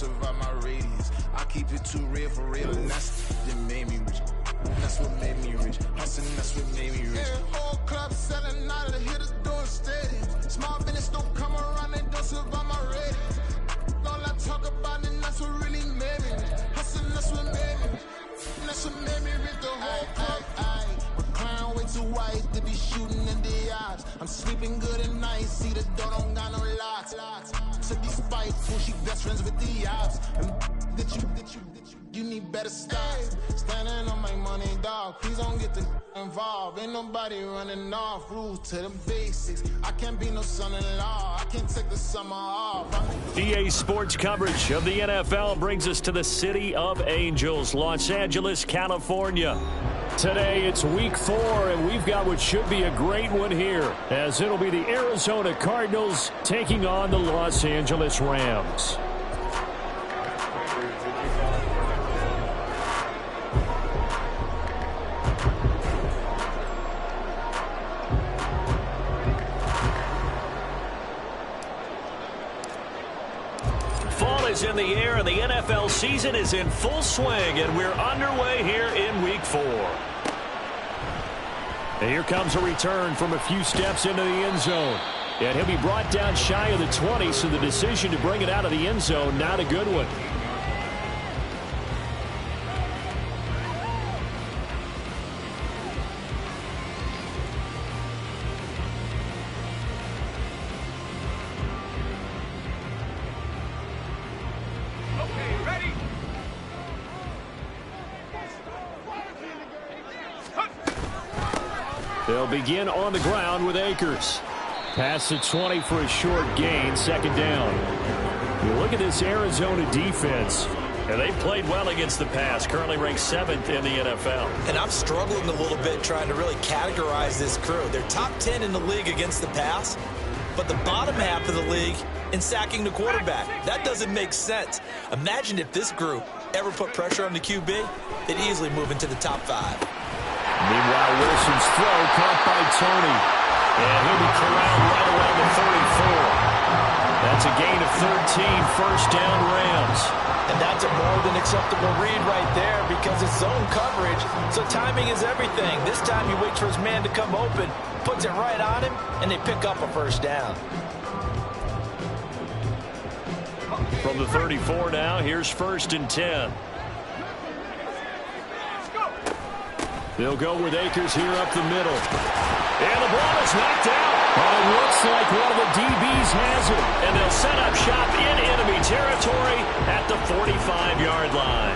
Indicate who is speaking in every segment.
Speaker 1: survive my radius. I keep it too real for real, and that's that made me rich. That's what made me rich. Hustling, that's what made me rich. Yeah, whole club selling out of the hitters doing steady. Small business don't come around, they don't survive my radius. All I talk about it, that's what really made me rich. Hustling, that's what made me rich. That's what made me rich. The whole club. My clown way too white to be shooting in the eyes. I'm sleeping good at night, see the door don't got no locks. To be spiteful, she best friends with the ops. And you need better stop. Standing on my money, dog. Please don't get the involved. Ain't nobody running off. Rules to the basics. I can't be no son-in-law. I can't take the summer off.
Speaker 2: EA Sports coverage of the NFL brings us to the city of Angels, Los Angeles, California. Today it's week 4, and we've got what should be a great one here, as it'll be the Arizona Cardinals taking on the Los Angeles Rams. Fall is in the air, and the NFL season is in full swing, and we're underway here in week 4. And here comes a return from a few steps into the end zone. And he'll be brought down shy of the 20, so the decision to bring it out of the end zone, not a good one. They'll begin on the ground with Akers. Pass to 20 for a short gain, second down. You look at this Arizona defense, and they played well against the pass, currently ranked 7th in the NFL.
Speaker 3: And I'm struggling a little bit trying to really categorize this crew. They're top 10 in the league against the pass, but the bottom half of the league in sacking the quarterback. That doesn't make sense. Imagine if this group ever put pressure on the QB, they'd easily move into the top 5.
Speaker 2: Meanwhile, Wilson's throw caught by Tony. And he'll be corralled right around the 34. That's a gain of 13, first down Rams.
Speaker 3: And that's a more than acceptable read right there because it's zone coverage, so timing is everything. This time he waits for his man to come open, puts it right on him, and they pick up a first down.
Speaker 2: From the 34 now, here's 1st and 10. They'll go with Akers here up the middle. And the ball is knocked out. But it looks like one of the DBs has it. And they'll set up shop in enemy territory at the 45-yard line.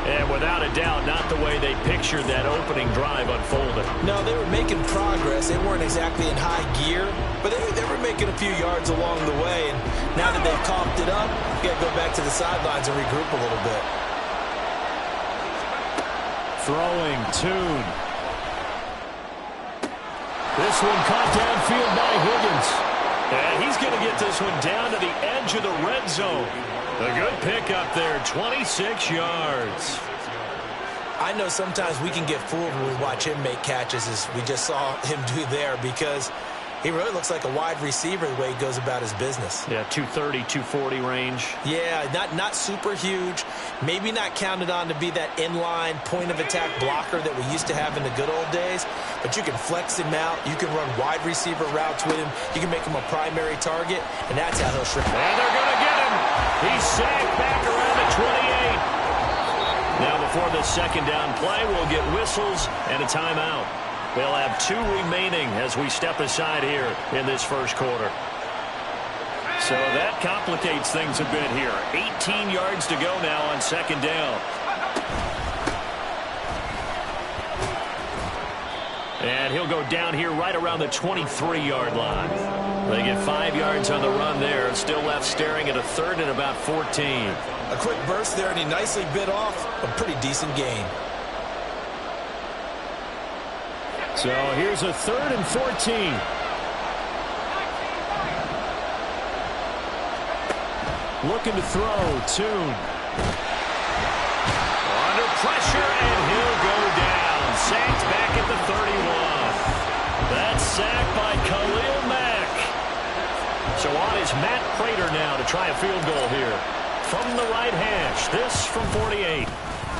Speaker 2: And without a doubt, not the way they pictured that opening drive unfolded.
Speaker 3: No, they were making progress. They weren't exactly in high gear, but they were making a few yards along the way. And now that they've coughed it up, you got to go back to the sidelines and regroup a little bit.
Speaker 2: Throwing, Tune. This one caught downfield by Higgins. And he's going to get this one down to the edge of the red zone. A good pickup there, 26 yards.
Speaker 3: I know sometimes we can get fooled when we watch him make catches, as we just saw him do there, because he really looks like a wide receiver the way he goes about his business.
Speaker 2: Yeah, 230, 240 range.
Speaker 3: Yeah, not super huge. Maybe not counted on to be that inline point-of-attack blocker that we used to have in the good old days. But you can flex him out. You can run wide receiver routes with him. You can make him a primary target, and that's how he'll shrink.
Speaker 2: And they're going to get him. He's sacked back around the 28. Now before the second down play, we'll get whistles and a timeout. They'll have 2 remaining as we step aside here in this first quarter. So that complicates things a bit here. 18 yards to go now on second down. And he'll go down here right around the 23-yard line. They get 5 yards on the run there. Still left staring at a 3rd and about 14.
Speaker 3: A quick burst there, and he nicely bit off a pretty decent gain.
Speaker 2: So here's a 3rd and 14. Looking to throw, Tune. Under pressure, and he'll go down. Sacked back at the 31. That's sacked by Khalil Mack. So on is Matt Prater now to try a field goal here. from the right hash. This from 48.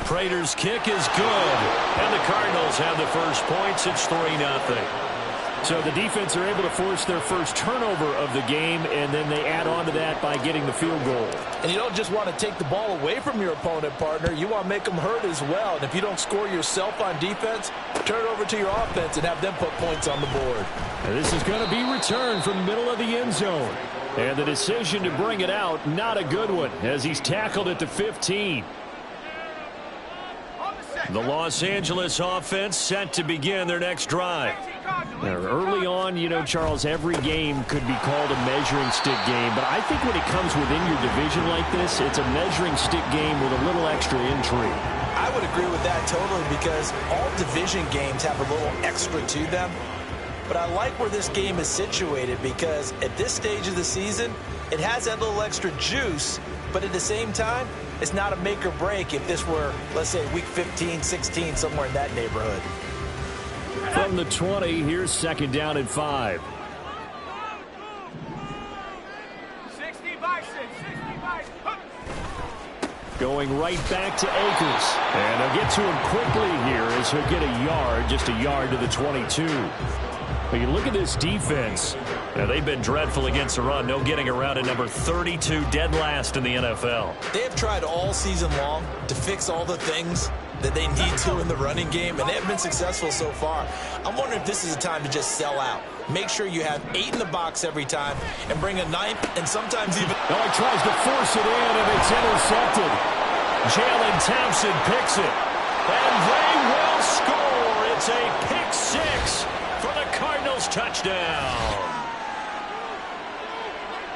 Speaker 2: Prater's kick is good. And the Cardinals have the first points. It's 3-0.
Speaker 4: So the defense are able to force their first turnover of the game, and then they add on to that by getting the field goal.
Speaker 3: And you don't just want to take the ball away from your opponent, partner. You want to make them hurt as well. And if you don't score yourself on defense, turn it over to your offense and have them put points on the board.
Speaker 4: And this is going to be returned from the middle of the end zone. And the decision to bring it out, not a good one, as he's tackled at the 15.
Speaker 2: The Los Angeles offense set to begin their next drive.
Speaker 4: Now, early on, you know, Charles, every game could be called a measuring stick game. But I think when it comes within your division like this, it's a measuring stick game with a little extra intrigue.
Speaker 3: I would agree with that totally because all division games have a little extra to them. But I like where this game is situated because at this stage of the season, it has that little extra juice. But at the same time, it's not a make or break if this were, let's say, week 15, 16, somewhere in that neighborhood.
Speaker 4: From the 20, here's 2nd down and 5.
Speaker 5: 60 Bison.
Speaker 4: Going right back to Akers. And they'll get to him quickly here as he'll get a yard, just a yard to the 22. But you look at this defense.
Speaker 2: Now, they've been dreadful against the run. No getting around at number 32, dead last in the NFL.
Speaker 3: They have tried all season long to fix all the things that they need to in the running game, and they have been successful so far. I'm wondering if this is a time to just sell out. Make sure you have 8 in the box every time and bring a 9th and sometimes even...
Speaker 4: Oh, he tries to force it in, and it's intercepted.
Speaker 2: Jalen Thompson picks it. And they will score. It's a pick 6 for the Cardinals touchdown.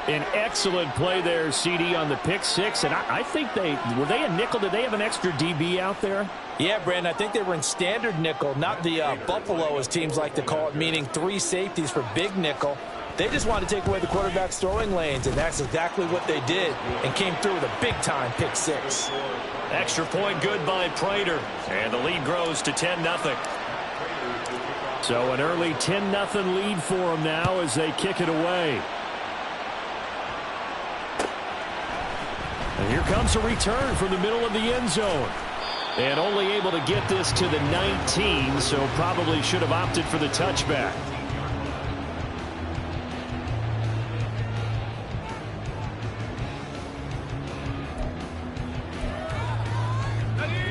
Speaker 4: An excellent play there, CD, on the pick 6. And I think were they a nickel? Did they have an extra DB out there?
Speaker 3: Yeah, Brandon, I think they were in standard nickel, not the Buffalo, as teams like to call it, meaning 3 safeties for big nickel. They just wanted to take away the quarterback's throwing lanes, and that's exactly what they did and came through with a big-time pick 6.
Speaker 2: Extra point good by Prater, and the lead grows to 10-0.
Speaker 4: So an early 10-0 lead for them now as they kick it away. And here comes a return from the middle of the end zone. And only able to get this to the 19, so probably should have opted for the touchback.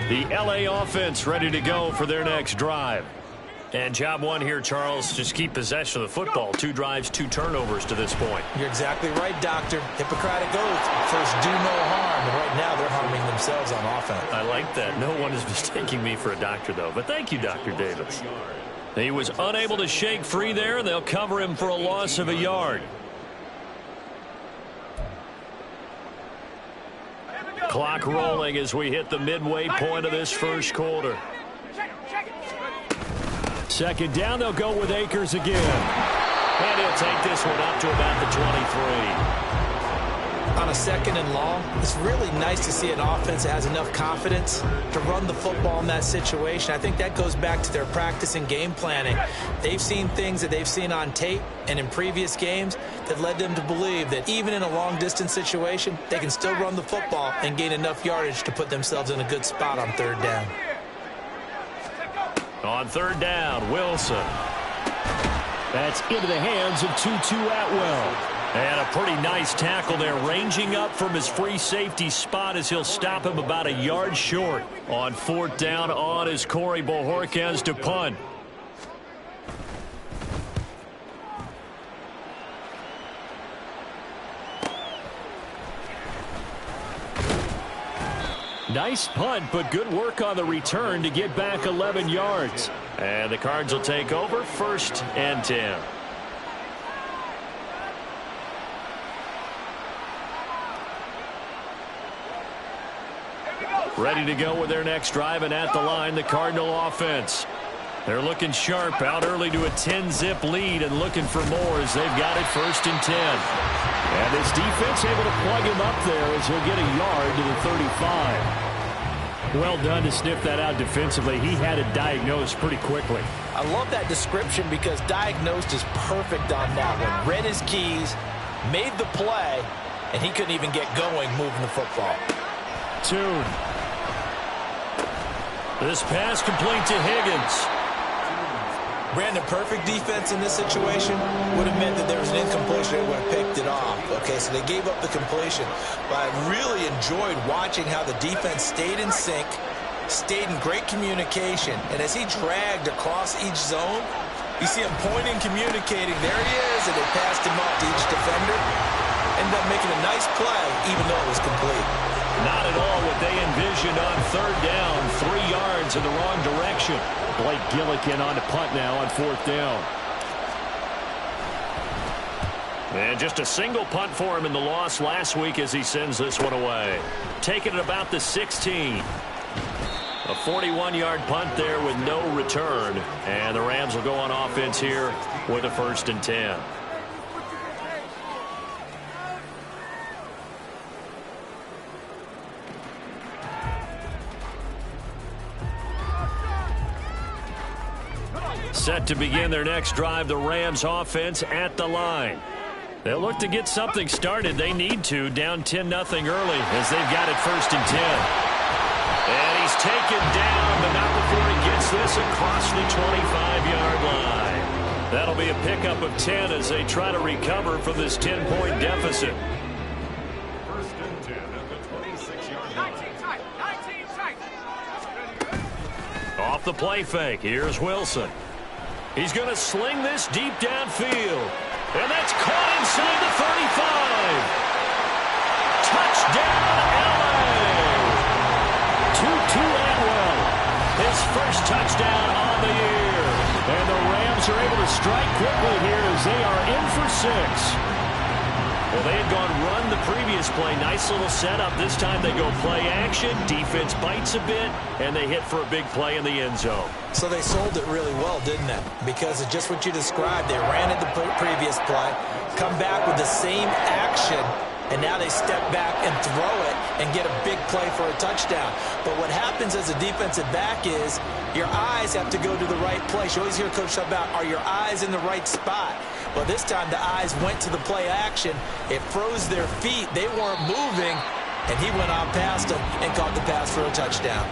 Speaker 4: The LA offense ready to go for their next drive.
Speaker 2: And job one here, Charles, just keep possession of the football. 2 drives, 2 turnovers to this point.
Speaker 3: You're exactly right, Doctor. Hippocratic oath. First, do no harm. And right now, they're harming themselves on offense.
Speaker 2: I like that. No one is mistaking me for a doctor, though. But thank you, Dr. Davis. He was unable to shake free there. They'll cover him for a loss of a yard. Clock rolling as we hit the midway point of this first quarter.
Speaker 4: 2nd down, they'll go with Akers again.
Speaker 2: And he'll take this one up to about the 23.
Speaker 3: On a 2nd and long, it's really nice to see an offense that has enough confidence to run the football in that situation. I think that goes back to their practice and game planning. They've seen things that they've seen on tape and in previous games that led them to believe that even in a long-distance situation, they can still run the football and gain enough yardage to put themselves in a good spot on 3rd down.
Speaker 2: On 3rd down, Wilson.
Speaker 4: That's into the hands of Tutu Atwell.
Speaker 2: And a pretty nice tackle there, ranging up from his free safety spot as he'll stop him about a yard short. On 4th down, on is Corey Bojorquez to punt.
Speaker 4: Nice punt, but good work on the return to get back 11 yards.
Speaker 2: And the Cards will take over 1st and 10. Ready to go with their next drive, and at the line, the Cardinal offense. They're looking sharp, out early to a 10-zip lead and looking for more as they've got it 1st and 10.
Speaker 4: And this defense able to plug him up there as he'll get a yard to the 35. Well done to sniff that out defensively. He had it diagnosed pretty quickly.
Speaker 3: I love that description because diagnosed is perfect on that one. Read his keys, made the play, and he couldn't even get going moving the football.
Speaker 2: Tune. This pass complete to Higgins.
Speaker 3: Brandon, perfect defense in this situation would have meant that there was an incompletion. They would have picked it off. Okay, so they gave up the completion. But I really enjoyed watching how the defense stayed in sync, stayed in great communication. And as he dragged across each zone, you see him pointing, communicating. There he is, and they passed him up to each defender. Ended up making a nice play, even though it was complete.
Speaker 2: Not at all what they envisioned on third down. 3 yards in the wrong direction.
Speaker 4: Blake Gillikin on to punt now on fourth down.
Speaker 2: And just a single punt for him in the loss last week as he sends this one away. Taking it about the 16. A 41-yard punt there with no return. And the Rams will go on offense here with a 1st and 10. Set to begin their next drive, the Rams offense at the line. They'll look to get something started. They need to, down 10-0 early as they've got it 1st and 10. And he's taken down, but not before he gets this across the 25-yard line. That'll be a pickup of 10 as they try to recover from this 10-point deficit.
Speaker 5: 1st and 10 at the 26-yard line. 19 tight, 19 tight.
Speaker 2: Off the play fake, here's Wilson. He's going to sling this deep downfield. And that's caught inside the 35. Touchdown, L.A. Tutu Atwell. His first touchdown on the year. And the Rams are able to strike quickly here as they are in for 6. Well, they had gone run the previous play. Nice little setup. This time they go play action. Defense bites a bit, and they hit for a big play in the end zone.
Speaker 3: So they sold it really well, didn't they? Because of just what you described. They ran it the previous play, come back with the same action, and now they step back and throw it and get a big play for a touchdown. But what happens as a defensive back is your eyes have to go to the right place. You always hear Coach talk about, are your eyes in the right spot? Well, this time the eyes went to the play action. It froze their feet. They weren't moving, and he went on past them and caught the pass for a touchdown.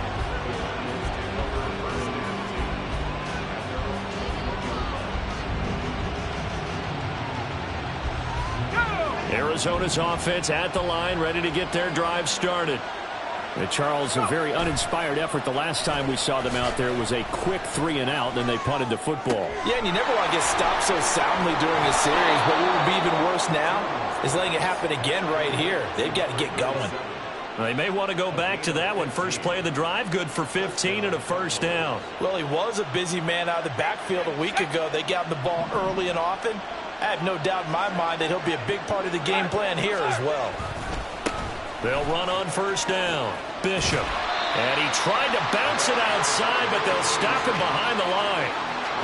Speaker 2: Arizona's offense at the line, ready to get their drive started.
Speaker 4: And Charles, a very uninspired effort. The last time we saw them out there was a quick 3 and out, then they punted the football.
Speaker 3: Yeah, and you never want to get stopped so soundly during a series, but what would be even worse now is letting it happen again right here. They've got to get going.
Speaker 2: They may want to go back to that one. First play of the drive, good for 15 and a 1st down.
Speaker 3: Well, he was a busy man out of the backfield a week ago. They got the ball early and often. I have no doubt in my mind that he'll be a big part of the game plan here as well.
Speaker 2: They'll run on 1st down. Bishop. And he tried to bounce it outside, but they'll stop him behind the line.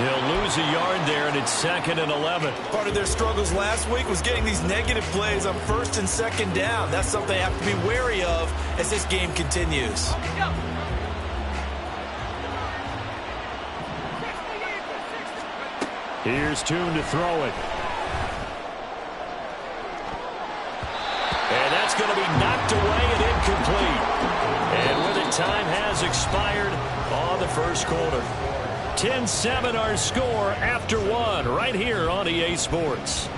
Speaker 2: He'll lose a yard there, and it's 2nd and 11.
Speaker 3: Part of their struggles last week was getting these negative plays on 1st and 2nd down. That's something they have to be wary of as this game continues.
Speaker 4: Here's Tune to throw it.
Speaker 2: And that's going to be knocked away and incomplete. And with it, time has expired on the 1st quarter. 10-7 our score after 1 right here on EA Sports.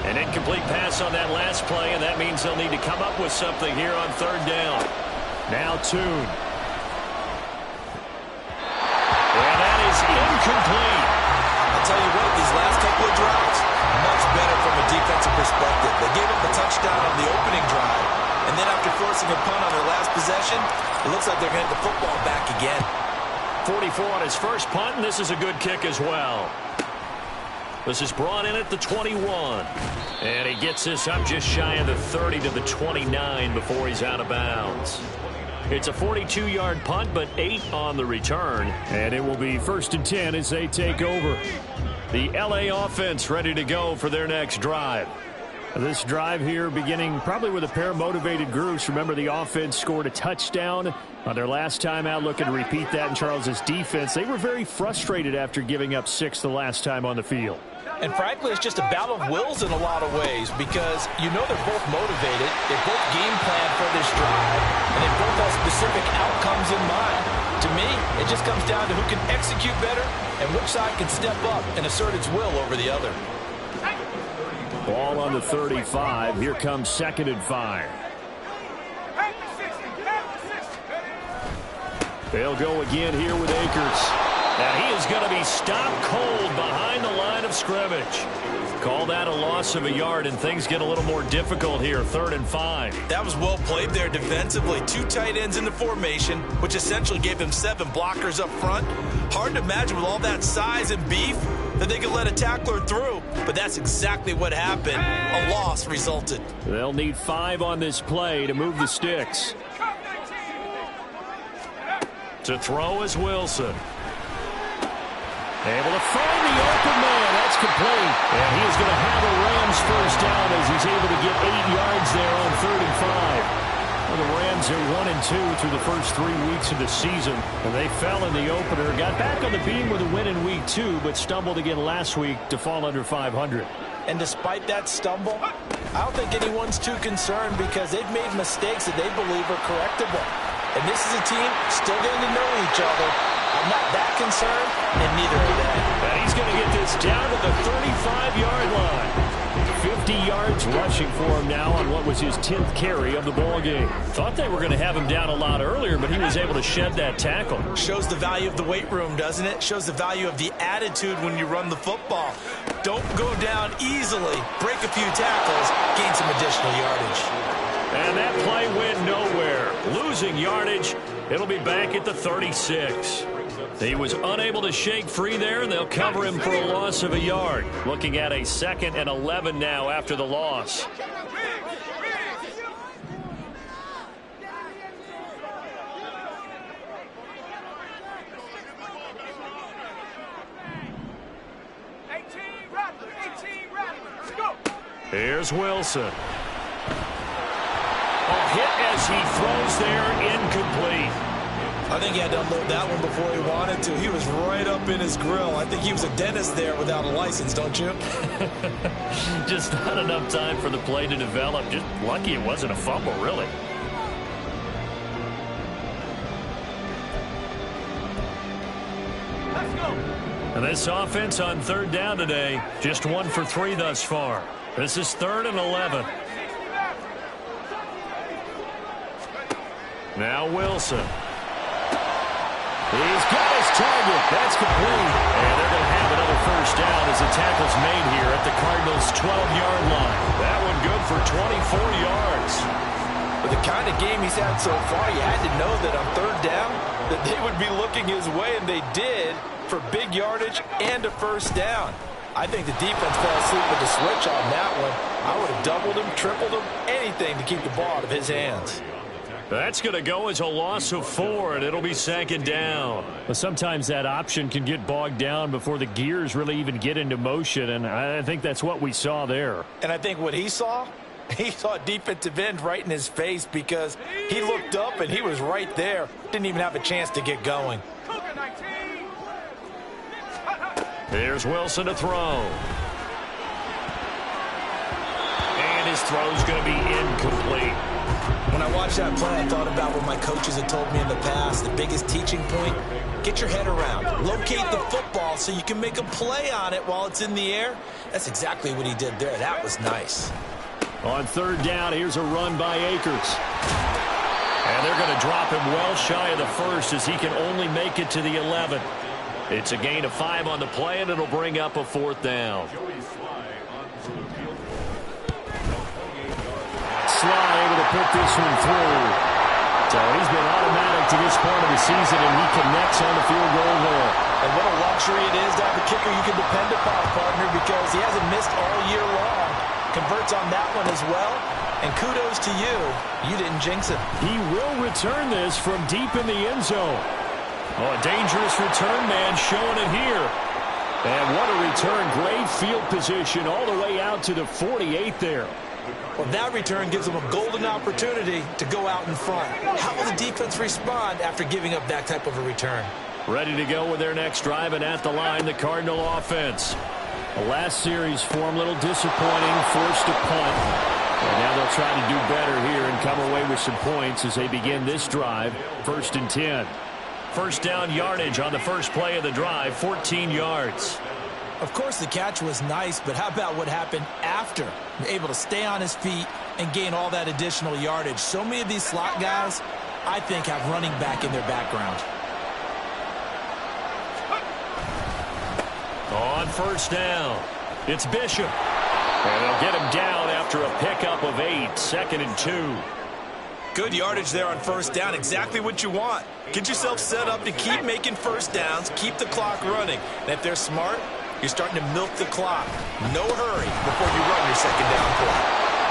Speaker 2: An incomplete pass on that last play, and that means they'll need to come up with something here on 3rd down. Now Tune. And that is incomplete.
Speaker 3: I'll tell you what, these last couple of drives, much better from a defensive perspective. They gave up a touchdown on the opening drive, and then after forcing a punt on their last possession, it looks like they're going to get the football back again.
Speaker 2: 44 on his first punt, and this is a good kick as well. This is brought in at the 21. And he gets this up just shy of the 30 to the 29 before he's out of bounds. It's a 42-yard punt, but 8 on the return.
Speaker 4: And it will be 1st and 10 as they take over.
Speaker 2: The L.A. offense ready to go for their next drive.
Speaker 4: This drive here beginning probably with a pair of motivated groups. Remember, the offense scored a touchdown on their last time out, looking to repeat that in Charles's defense. They were very frustrated after giving up 6 the last time on the field.
Speaker 3: And frankly, it's just a battle of wills in a lot of ways because you know they're both motivated. They both game plan for this drive, and they both have specific outcomes in mind. To me, it just comes down to who can execute better and which side can step up and assert its will over the other.
Speaker 4: Ball on the 35. Here comes 2nd and 5. They'll go again here with Akers. And he is going to be stopped cold behind the line of scrimmage. Call that a loss of a yard, and things get a little more difficult here. 3rd and 5.
Speaker 3: That was well played there defensively. 2 tight ends in the formation, which essentially gave them 7 blockers up front. Hard to imagine with all that size and beef that they could let a tackler through. But that's exactly what happened. A loss resulted.
Speaker 4: They'll need 5 on this play to move the sticks.
Speaker 2: To throw is Wilson. Able to find the open man. That's complete. And he is going to have a Rams first down as he's able to get 8 yards there on 3rd and 5. Well, the Rams are 1-2 through the first 3 weeks of the season. And they fell in the opener. Got back on the beam with a win in week 2, but stumbled again last week to fall under 500.
Speaker 3: And despite that stumble, I don't think anyone's too concerned because they've made mistakes that they believe are correctable. And this is a team still getting to know each other. I'm not that concerned, and neither are they.
Speaker 2: And he's going to get this down to the 35-yard line. 50 yards rushing for him now on what was his 10th carry of the ball game. Thought they were going to have him down a lot earlier, but he was able to shed that tackle.
Speaker 3: Shows the value of the weight room, doesn't it? Shows the value of the attitude when you run the football. Don't go down easily. Break a few tackles. Gain some additional yardage.
Speaker 2: And that play went nowhere. Losing yardage. It'll be back at the 36. He was unable to shake free there, and they'll cover him for a loss of a yard. Looking at a 2nd and 11 now after the loss. Here's Wilson. A hit as he throws there, incomplete.
Speaker 3: I think he had to unload that one before he wanted to. He was right up in his grill. I think he was a dentist there without a license, don't you?
Speaker 2: Just not enough time for the play to develop. Just lucky it wasn't a fumble, really. Let's go. And this offense on 3rd down today, just 1 for 3 thus far. This is 3rd and 11. Now Wilson. He's got his target. That's complete. And they're going to have another first down as the tackle's made here at the Cardinals' 12-yard line. That one good for 24 yards.
Speaker 3: With the kind of game he's had so far, you had to know that on 3rd down that they would be looking his way, and they did, for big yardage and a first down. I think the defense fell asleep with the switch on that one. I would have doubled him, tripled him, anything to keep the ball out of his hands.
Speaker 2: That's going to go as a loss of 4, and it'll be 2nd down.
Speaker 4: Well, sometimes that option can get bogged down before the gears really even get into motion, and I think that's what we saw there.
Speaker 3: And I think what he saw a defensive end right in his face because he looked up and he was right there. Didn't even have a chance to get going.
Speaker 2: Here's Wilson to throw. And his throw's going to be incomplete.
Speaker 3: When I watched that play, I thought about what my coaches had told me in the past. The biggest teaching point, get your head around. Locate the football so you can make a play on it while it's in the air. That's exactly what he did there. That was nice.
Speaker 4: On 3rd down, here's a run by Akers.
Speaker 2: And they're going to drop him well shy of the 1st as he can only make it to the 11. It's a gain of 5 on the play, and it'll bring up a 4th down.
Speaker 4: Sly able to put this one through. So he's been automatic to this part of the season, and he connects on the field goal there.
Speaker 3: And what a luxury it is to have a kicker you can depend upon, partner, because he hasn't missed all year long. Converts on that one as well. And kudos to you. You didn't jinx it.
Speaker 4: He will return this from deep in the end zone.
Speaker 2: Oh, a dangerous return man showing it here.
Speaker 4: And what a return. Great field position all the way out to the 48 there.
Speaker 3: Well, that return gives them a golden opportunity to go out in front. How will the defense respond after giving up that type of a return?
Speaker 4: Ready to go with their next drive, and at the line, the Cardinal offense. The last series form, a little disappointing, forced to punt. And now they'll try to do better here and come away with some points as they begin this drive, 1st and 10. First down yardage on the first play of the drive, 14 yards.
Speaker 3: Of course, the catch was nice, but how about what happened after? Able to stay on his feet and gain all that additional yardage. So many of these slot guys, I think, have running back in their background.
Speaker 2: On first down, it's Bishop. And they'll get him down after a pickup of 8, 2nd and 2.
Speaker 3: Good yardage there on first down, exactly what you want. Get yourself set up to keep making first downs, keep the clock running. And if they're smart, you're starting to milk the clock. No hurry before you run your second down play.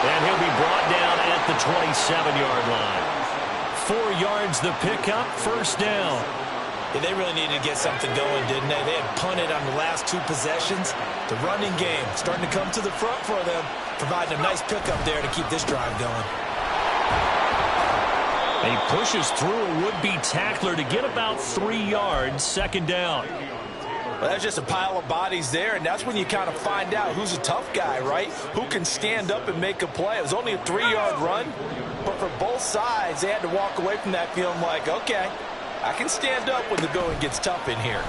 Speaker 2: And he'll be brought down at the 27-yard line. 4 yards the pickup, first down.
Speaker 3: Yeah, they really needed to get something going, didn't they? They had punted on the last 2 possessions. The running game starting to come to the front for them, providing a nice pickup there to keep this drive going.
Speaker 2: He pushes through a would-be tackler to get about 3 yards, second down.
Speaker 3: Well, that's just a pile of bodies there, and that's when you kind of find out who's a tough guy, right? Who can stand up and make a play. It was only a 3-yard run, but for both sides, they had to walk away from that feeling like, okay, I can stand up when the going gets tough in here.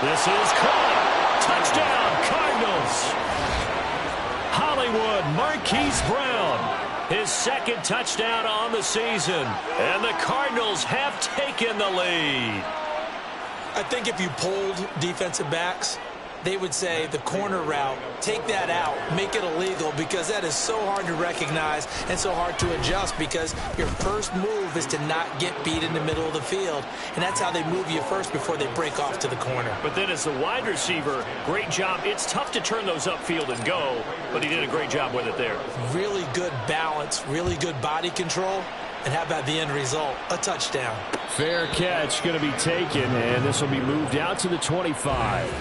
Speaker 2: This is caught. Touchdown, Cardinals. Hollywood Marquise Brown. His second touchdown on the season. And the Cardinals have taken the lead.
Speaker 3: I think if you polled defensive backs, they would say the corner route, take that out, make it illegal, because that is so hard to recognize and so hard to adjust, because your first move is to not get beat in the middle of the field, and that's how they move you first before they break off to the corner.
Speaker 2: But then as the wide receiver, great job. It's tough to turn those upfield and go, but he did a great job with it there.
Speaker 3: Really good balance, really good body control, and how about the end result? A touchdown.
Speaker 4: Fair catch going to be taken, and this will be moved out to the 25.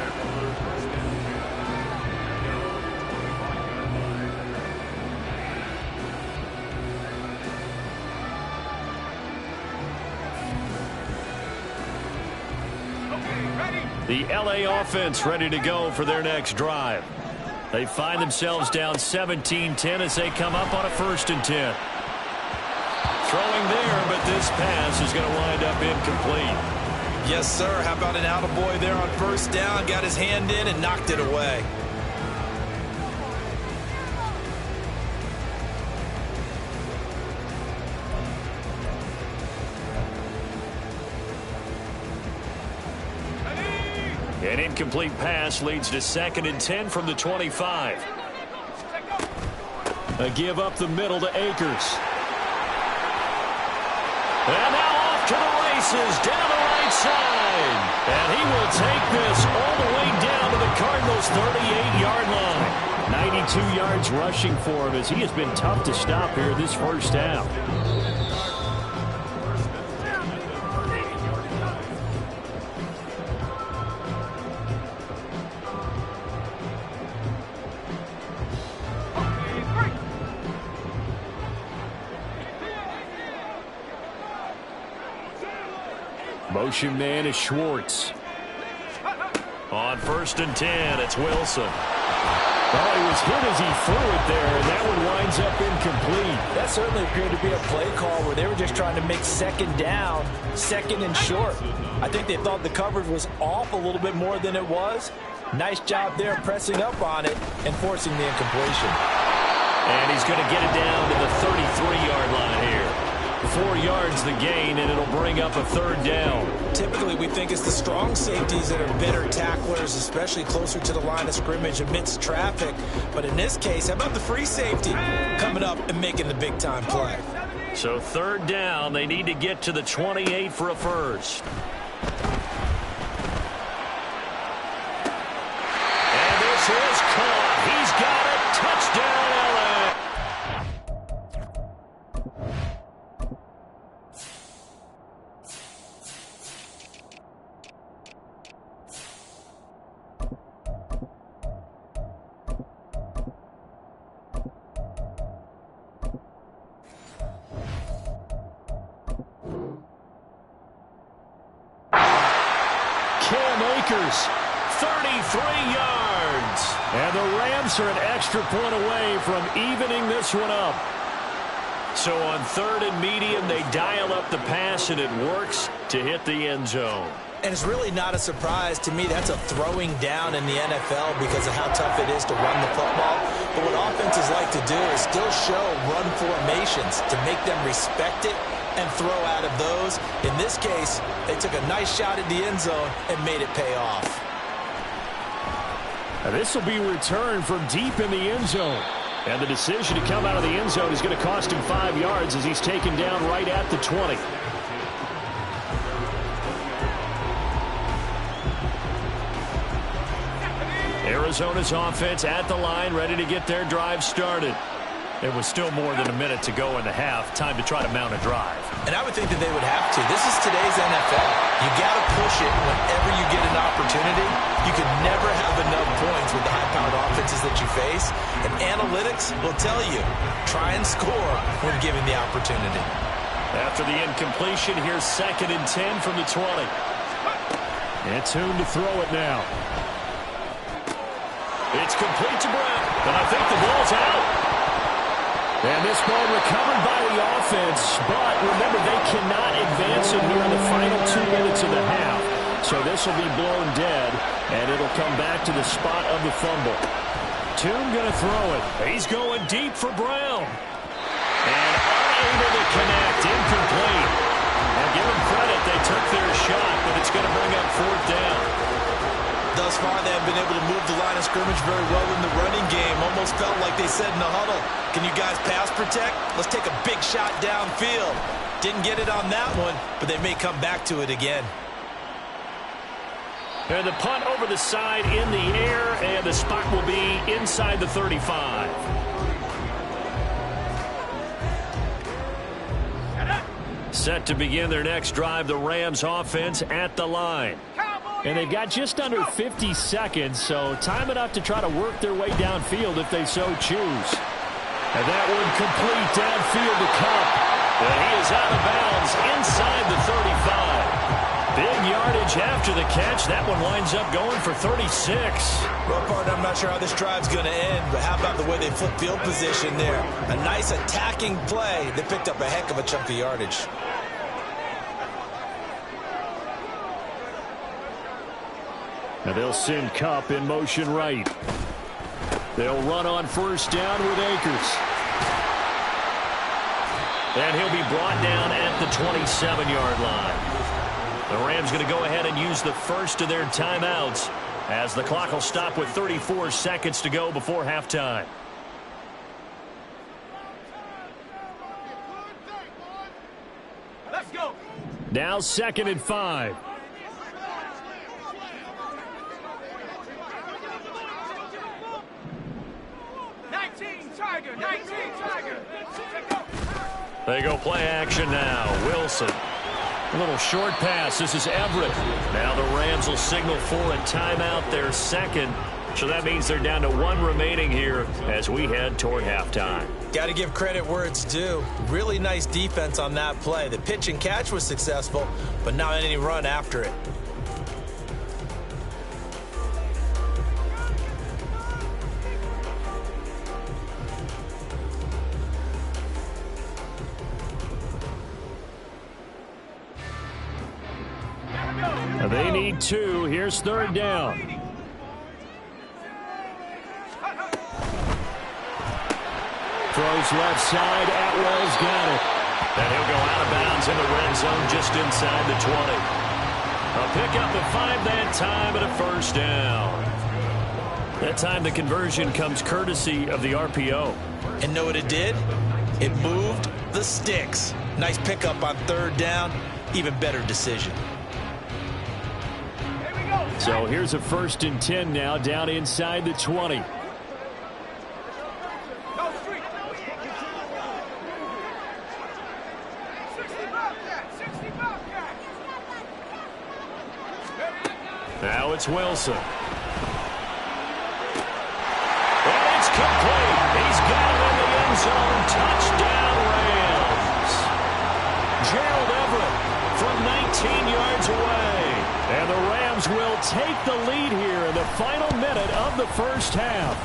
Speaker 4: The LA offense ready to go for their next drive. They find themselves down 17-10 as they come up on a 1st and 10. Throwing there, but this pass is going to wind up incomplete.
Speaker 3: Yes, sir. How about an attaboy there on first down? Got his hand in and knocked it away.
Speaker 2: An incomplete pass leads to 2nd and 10 from the 25. A give up the middle to Akers. And now off to the races down the right side. And he will take this all the way down to the Cardinals' 38-yard line. 92 yards rushing for him as he has been tough to stop here this first down. Motion man is Schwartz. On 1st and 10, it's Wilson. Oh, he was hit as he threw it there, and that one winds up incomplete.
Speaker 3: That certainly appeared to be a play call where they were just trying to make second down, 2nd and short. I think they thought the coverage was off a little bit more than it was. Nice job there pressing up on it and forcing the incompletion.
Speaker 2: And he's going to get it down to the 33-yard line here. 4 yards the gain, and it'll bring up a 3rd down.
Speaker 3: Typically, we think it's the strong safeties that are better tacklers, especially closer to the line of scrimmage amidst traffic. But in this case, how about the free safety coming up and making the big-time play?
Speaker 2: So 3rd down, they need to get to the 28 for a first. And this is caught. He's got it. Touchdown, LA. Akers, 33 yards.
Speaker 4: And the Rams are an extra point away from evening this one up.
Speaker 2: So on 3rd and medium, they dial up the pass, and it works to hit the end zone.
Speaker 3: And it's really not a surprise to me. That's a throwing down in the NFL because of how tough it is to run the football. But what offenses like to do is still show run formations to make them respect it and throw out of those. In this case, they took a nice shot at the end zone and made it pay off.
Speaker 4: Now this will be returned from deep in the end zone. And the decision to come out of the end zone is going to cost him 5 yards as he's taken down right at the 20. Arizona's offense at the line, ready to get their drive started. There was still more than a minute to go in the half. Time to try to mount a drive.
Speaker 3: And I would think that they would have to. This is today's NFL. You got to push it whenever you get an opportunity. You can never have enough points with the high-powered offenses that you face. And analytics will tell you, try and score when given the opportunity.
Speaker 2: After the incompletion, here's 2nd and 10 from the 20.
Speaker 4: And Tune to throw it now.
Speaker 2: It's complete to Brown. And I think the ball's out.
Speaker 4: And this ball recovered by the offense, but remember, they cannot advance it here in the final 2 minutes of the half. So this will be blown dead, and it'll come back to the spot of the fumble. Tune going to throw it.
Speaker 2: He's going deep for Brown. And unable to connect, incomplete. Now give them credit, they took their shot, but it's going to bring up 4th down.
Speaker 3: Thus far, they have been able to move the line of scrimmage very well in the running game. Almost felt like they said in the huddle, can you guys pass protect? Let's take a big shot downfield. Didn't get it on that one, but they may come back to it again.
Speaker 2: And the punt over the side in the air, and the spot will be inside the 35. Set to begin their next drive, the Rams offense at the line.
Speaker 4: And they've got just under 50 seconds, so time enough to try to work their way downfield if they so choose. And that one complete downfield to Kupp.
Speaker 2: And he is out of bounds inside the 35. Big yardage after the catch. That one winds up going for 36.
Speaker 3: Well, partner, I'm not sure how this drive's going to end, but how about the way they flip field position there? A nice attacking play. They picked up a heck of a chunk of yardage.
Speaker 4: Now they'll send Kupp in motion right. They'll run on 1st down with Akers.
Speaker 2: And he'll be brought down at the 27-yard line. The Rams going to go ahead and use the first of their timeouts as the clock will stop with 34 seconds to go before halftime.
Speaker 5: Let's go.
Speaker 4: Now 2nd and 5.
Speaker 2: They go play action now. Wilson. A little short pass. This is Everett. Now the Rams will signal for a timeout, their 2nd. So that means they're down to 1 remaining here as we head toward halftime.
Speaker 3: Got to give credit where it's due. Really nice defense on that play. The pitch and catch was successful, but not any run after it.
Speaker 4: They need 2. Here's 3rd down. Throws left side. Atwell's got it.
Speaker 2: And he'll go out of bounds in the red zone just inside the 20. A pickup of 5 that time and a 1st down. That time the conversion comes courtesy of the RPO.
Speaker 3: And know what it did? It moved the sticks. Nice pickup on 3rd down. Even better decision.
Speaker 4: So here's a 1st and 10 now down inside the 20.
Speaker 2: Now it's Wilson. And it's complete. He's got it in the end zone. Touchdown, Rams. Gerald Everett from 19 yards away.
Speaker 4: And the Rams will take the lead here in the final minute of the first half.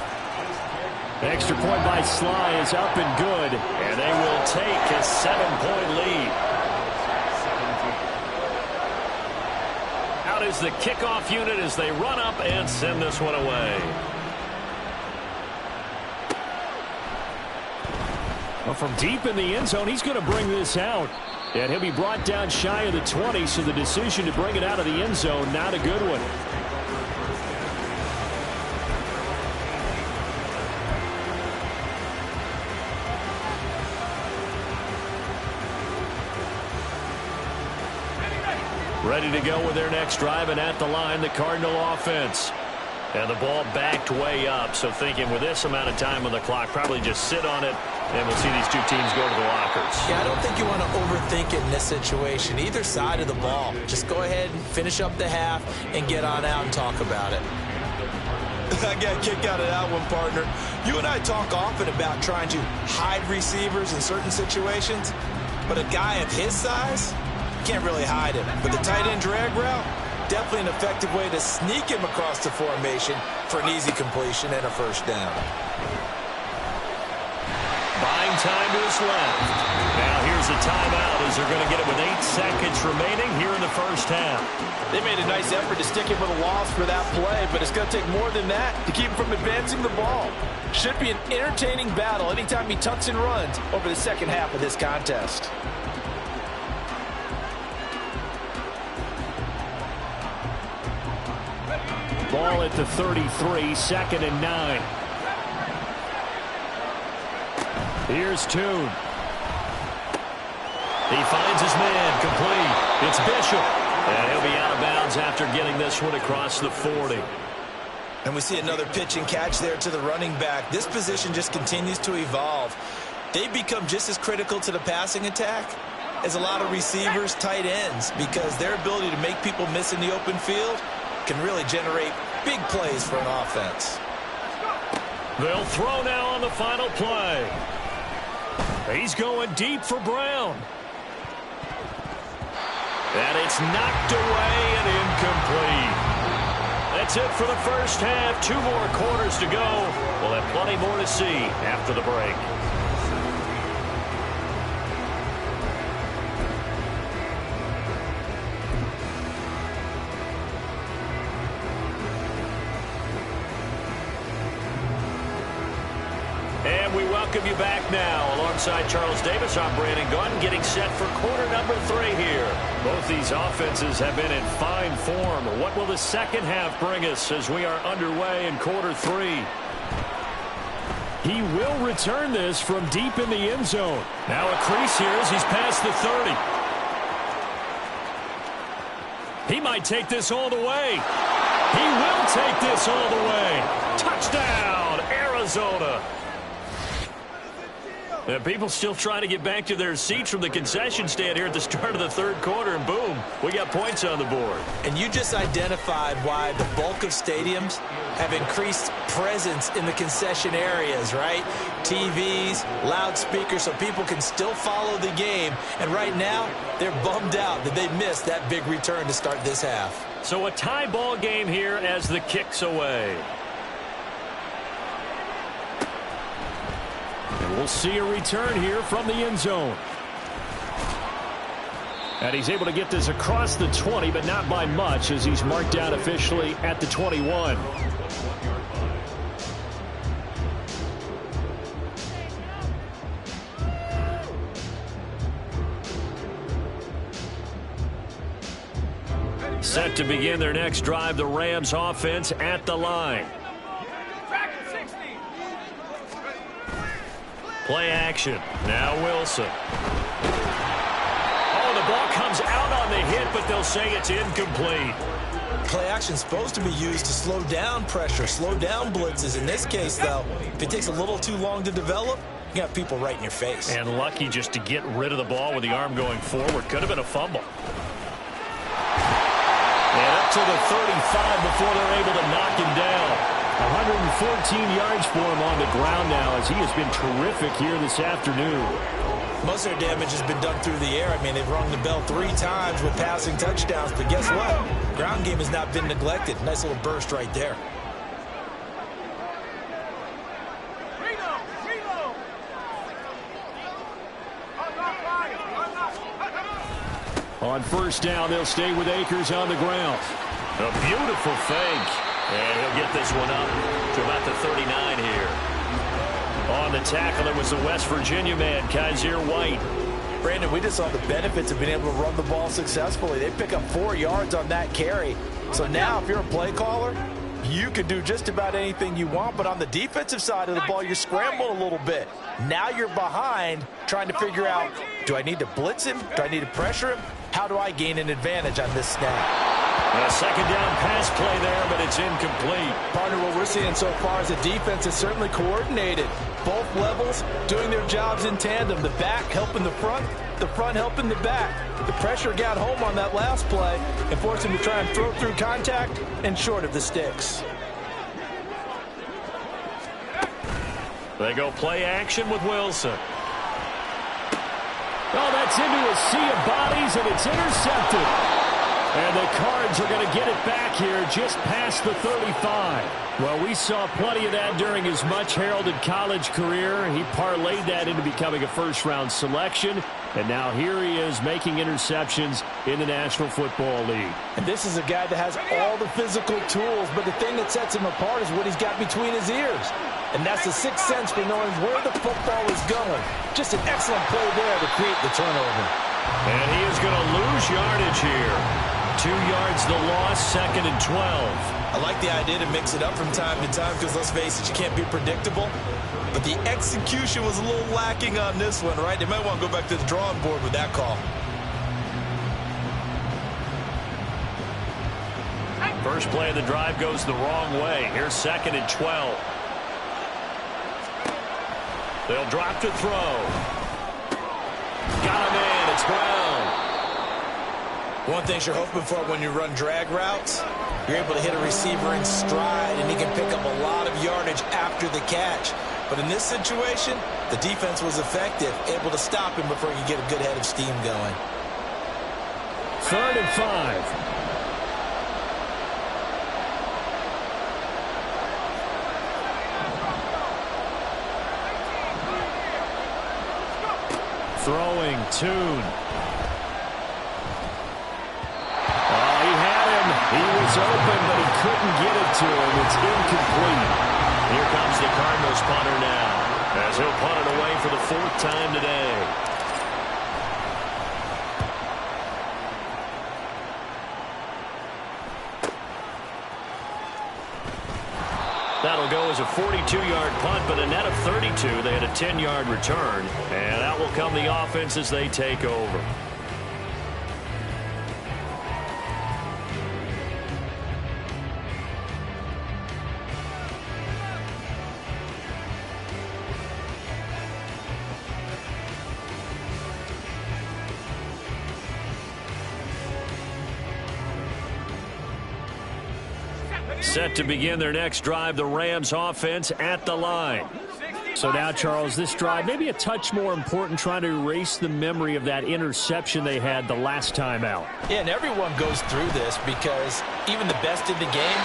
Speaker 4: Extra point by Sly is up and good, and they will take a 7-point lead. Out is the kickoff unit as they run up and send this one away. Well, from deep in the end zone, he's going to bring this out. And he'll be brought down shy of the 20, so the decision to bring it out of the end zone, not a good one. Ready to go with their next drive, and at the line, the Cardinal offense. And the ball backed way up, so thinking with this amount of time on the clock, probably just sit on it, and we'll see these two teams go to the lockers.
Speaker 3: Yeah, I don't think you want to overthink it in this situation. Either side of the ball. Just go ahead and finish up the half and get on out and talk about it. I got a kick out of that one, partner. You and I talk often about trying to hide receivers in certain situations, but a guy of his size can't really hide him. But the tight end drag route, definitely an effective way to sneak him across the formation for an easy completion and a first down.
Speaker 2: Buying time to his left. Now here's a timeout as they're going to get it with 8 seconds remaining here in the first half.
Speaker 6: They made a nice effort to stick him with a loss for that play, but it's going to take more than that to keep him from advancing the ball. Should be an entertaining battle anytime he tucks and runs over the second half of this contest.
Speaker 4: Ball at the 33, 2nd and 9. Here's Tune.
Speaker 2: He finds his man, complete. It's Bishop. And he'll be out of bounds after getting this one across the 40.
Speaker 3: And we see another pitch and catch there to the running back. This position just continues to evolve. They've become just as critical to the passing attack as a lot of receivers, tight ends, because their ability to make people miss in the open field can really generate big plays for an offense.
Speaker 2: They'll throw now on the final play.
Speaker 4: He's going deep for Brown.
Speaker 2: And it's knocked away and incomplete. That's it for the first half. 2 more quarters to go. We'll have plenty more to see after the break. And we welcome you back now. Alongside Charles Davis, I'm Brandon Gunn, getting set for quarter number 3 here. Both these offenses have been in fine form. What will the second half bring us as we are underway in quarter 3?
Speaker 4: He will return this from deep in the end zone. Now a crease here as he's past the 30. He might take this all the way. He will take this all the way. Touchdown, Arizona.
Speaker 2: And people still trying to get back to their seats from the concession stand here at the start of the 3rd quarter, and boom, we got points on the board.
Speaker 3: And you just identified why the bulk of stadiums have increased presence in the concession areas, right? TVs, loudspeakers, so people can still follow the game. And right now, they're bummed out that they missed that big return to start this half.
Speaker 2: So a tie ball game here as the kick's away.
Speaker 4: And we'll see a return here from the end zone. And he's able to get this across the 20, but not by much, as he's marked down officially at the 21.
Speaker 2: Set to begin their next drive, the Rams offense at the line. Play action. Now Wilson. Oh, the ball comes out on the hit, but they'll say it's incomplete.
Speaker 3: Play action is supposed to be used to slow down pressure, slow down blitzes. In this case, though, if it takes a little too long to develop, you got people right in your face.
Speaker 2: And lucky just to get rid of the ball with the arm going forward. Could have been a fumble. And up to the 35 before they're able to knock him down. 114 yards for him on the ground now, as he has been terrific here this afternoon.
Speaker 3: Most of their damage has been done through the air. I mean, they've rung the bell 3 times with passing touchdowns, but guess what? Ground game has not been neglected. Nice little burst right there.
Speaker 4: On first down, they'll stay with Akers on the ground.
Speaker 2: A beautiful fake. And he'll get this one up to about the 39 here. On the tackle, it was the West Virginia man, Kaiser White.
Speaker 6: Brandon, we just saw the benefits of being able to run the ball successfully. They pick up 4 yards on that carry. So now if you're a play caller, you can do just about anything you want. But on the defensive side of the ball, you're scrambling a little bit. Now you're behind trying to figure out, do I need to blitz him? Do I need to pressure him? How do I gain an advantage on this snap?
Speaker 2: A second down pass play there, but it's incomplete.
Speaker 6: Partner, what we're seeing so far is the defense is certainly coordinated. Both levels doing their jobs in tandem. The back helping the front helping the back. The pressure got home on that last play and forced him to try and throw through contact and short of the sticks.
Speaker 2: They go play action with Wilson.
Speaker 4: Oh, that's into a sea of bodies, and it's intercepted. And the Cards are going to get it back here just past the 35. Well, we saw plenty of that during his much-heralded college career. He parlayed that into becoming a first-round selection. And now here he is making interceptions in the National Football League.
Speaker 6: And this is a guy that has all the physical tools, but the thing that sets him apart is what he's got between his ears. And that's the sixth sense for knowing where the football is going. Just an excellent play there to create the turnover.
Speaker 2: And he is going to lose yardage here. 2 yards the loss, 2nd and 12.
Speaker 3: I like the idea to mix it up from time to time because, let's face it, you can't be predictable. But the execution was a little lacking on this one, right? They might want to go back to the drawing board with that call.
Speaker 2: First play of the drive goes the wrong way. Here's 2nd and 12. They'll drop to throw. Got him in. It's Brown.
Speaker 3: One thing you're hoping for when you run drag routes, you're able to hit a receiver in stride, and he can pick up a lot of yardage after the catch. But in this situation, the defense was effective, able to stop him before he could get a good head of steam going.
Speaker 4: 3rd and 5. Throwing, Tune. Oh, he had him. He was open, but he couldn't get it to him. It's incomplete.
Speaker 2: Here comes the Cardinals punter now, as he'll punt it away for the 4th time today. That'll go as a 42-yard punt, but a net of 32. They had a 10-yard return, and out will come the offense as they take over. Set to begin their next drive, the Rams offense at the line.
Speaker 4: So now, Charles, this drive maybe a touch more important, trying to erase the memory of that interception they had the last time out.
Speaker 6: Yeah, and everyone goes through this because even the best in the game,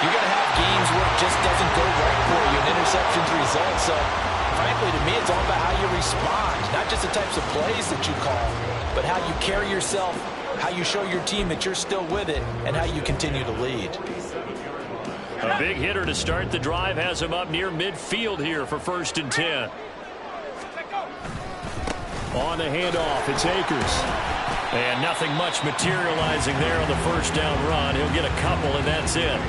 Speaker 6: you're going to have games where it just doesn't go right for you, and interceptions result. So, frankly, to me, it's all about how you respond, not just the types of plays that you call, but how you carry yourself, how you show your team that you're still with it, and how you continue to lead.
Speaker 2: A big hitter to start the drive has him up near midfield here for 1st and 10.
Speaker 4: On the handoff, it's Akers.
Speaker 2: And nothing much materializing there on the first down run. He'll get a couple, and that's it.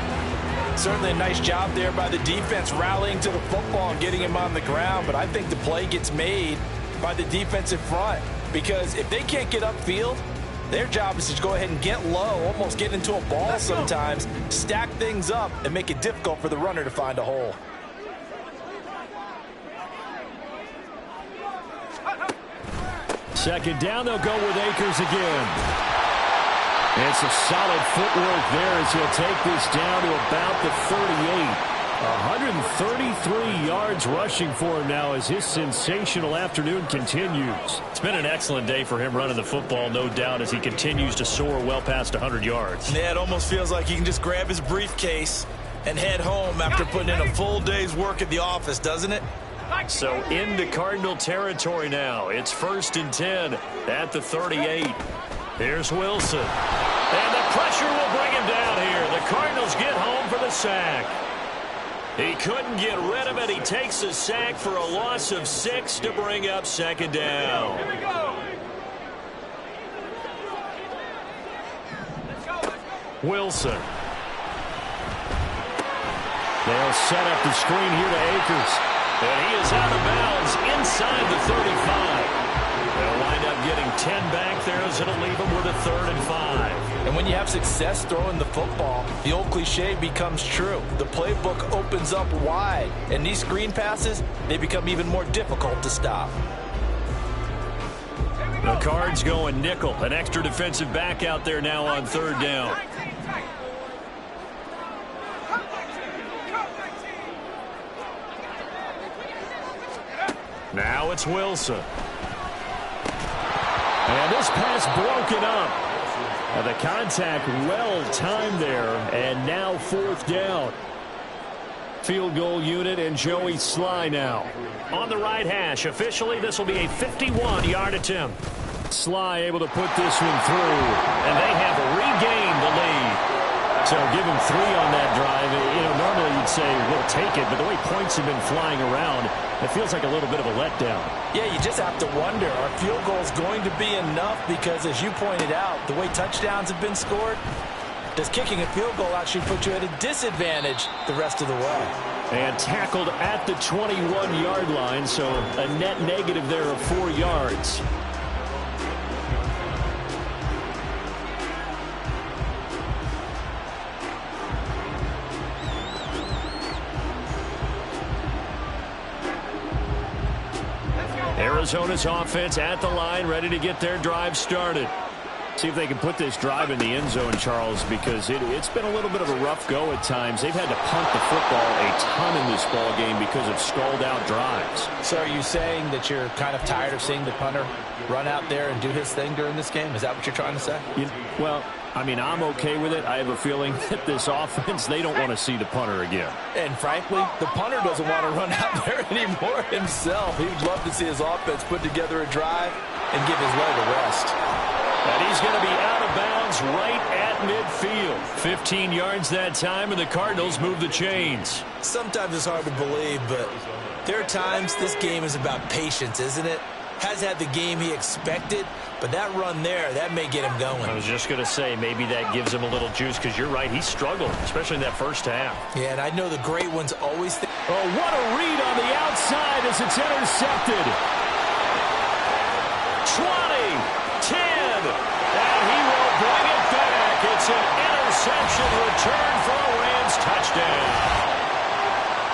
Speaker 6: Certainly a nice job there by the defense rallying to the football and getting him on the ground. But I think the play gets made by the defensive front, because if they can't get upfield, their job is to go ahead and get low, almost get into a ball sometimes, stack things up, and make it difficult for the runner to find a hole.
Speaker 4: Second down, they'll go with Akers again. And some solid footwork there as he'll take this down to about the 38. 133 yards rushing for him now as his sensational afternoon continues.
Speaker 2: It's been an excellent day for him running the football, no doubt, as he continues to soar well past 100 yards.
Speaker 3: Yeah, it almost feels like he can just grab his briefcase and head home after putting in a full day's work at the office, doesn't it?
Speaker 2: So into Cardinal territory now. It's 1st and 10 at the 38. Here's Wilson. And the pressure will bring him down here. The Cardinals get home for the sack. He couldn't get rid of it. He takes a sack for a loss of 6 to bring up 2nd down.
Speaker 5: Here we go.
Speaker 2: Wilson.
Speaker 4: They'll set up the screen here to Akers.
Speaker 2: And he is out of bounds inside the 35. They'll wind up getting 10 back there as it'll leave them with a 3rd and 5.
Speaker 6: And when you have success throwing the football, the old cliche becomes true. The playbook opens up wide, and these screen passes, they become even more difficult to stop.
Speaker 2: The Cards going nickel. An extra defensive back out there now on 3rd down. Now it's Wilson.
Speaker 4: And this pass broken up. The contact well timed there, and now 4th down. Field goal unit and Joey Sly now.
Speaker 2: On the right hash. Officially, this will be a 51-yard attempt.
Speaker 4: Sly able to put this one through.
Speaker 2: And they have regained the lead.
Speaker 4: So give him 3 on that drive. You know, normally you'd say we'll take it, but the way points have been flying around, it feels like a little bit of a letdown.
Speaker 6: Yeah, you just have to wonder, are field goals going to be enough? Because as you pointed out, the way touchdowns have been scored, does kicking a field goal actually put you at a disadvantage the rest of the way?
Speaker 4: And tackled at the 21-yard line, so a net negative there of 4 yards. Arizona's offense at the line, ready to get their drive started. See if they can put this drive in the end zone, Charles, because it's been a little bit of a rough go at times. They've had to punt the football a ton in this ball game because of stalled-out drives.
Speaker 6: So are you saying that you're kind of tired of seeing the punter run out there and do his thing during this game? Is that what you're trying to say?
Speaker 4: Well, I mean, I'm okay with it. I have a feeling that this offense, they don't want to see the punter again.
Speaker 6: And frankly, the punter doesn't want to run out there anymore himself. He would love to see his offense put together a drive and give his leg a rest.
Speaker 2: And he's going to be out of bounds right at midfield. 15 yards that time, and the Cardinals move the chains.
Speaker 3: Sometimes it's hard to believe, but there are times this game is about patience, isn't it? Has had the game he expected, but that run there, that may get him going.
Speaker 2: I was just going to say, maybe that gives him a little juice, because you're right, he struggled, especially in that first half.
Speaker 3: Yeah, and I know the great ones always think.
Speaker 4: Oh, what a read on the outside as it's intercepted.
Speaker 2: 20, 10, and he will bring it back. It's an interception return for a Rams touchdown.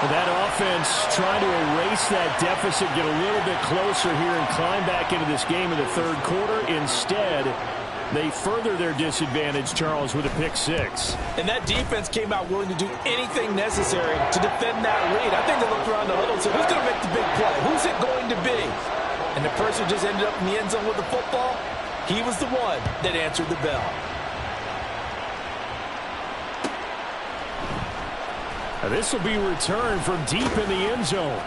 Speaker 4: That offense trying to erase that deficit, get a little bit closer here and climb back into this game in the 3rd quarter. Instead, they further their disadvantage, Charles, with a pick 6.
Speaker 6: And that defense came out willing to do anything necessary to defend that read. I think they looked around the huddle and said, who's going to make the big play? Who's it going to be? And the person just ended up in the end zone with the football. He was the one that answered the bell.
Speaker 4: This will be returned from deep in the end zone.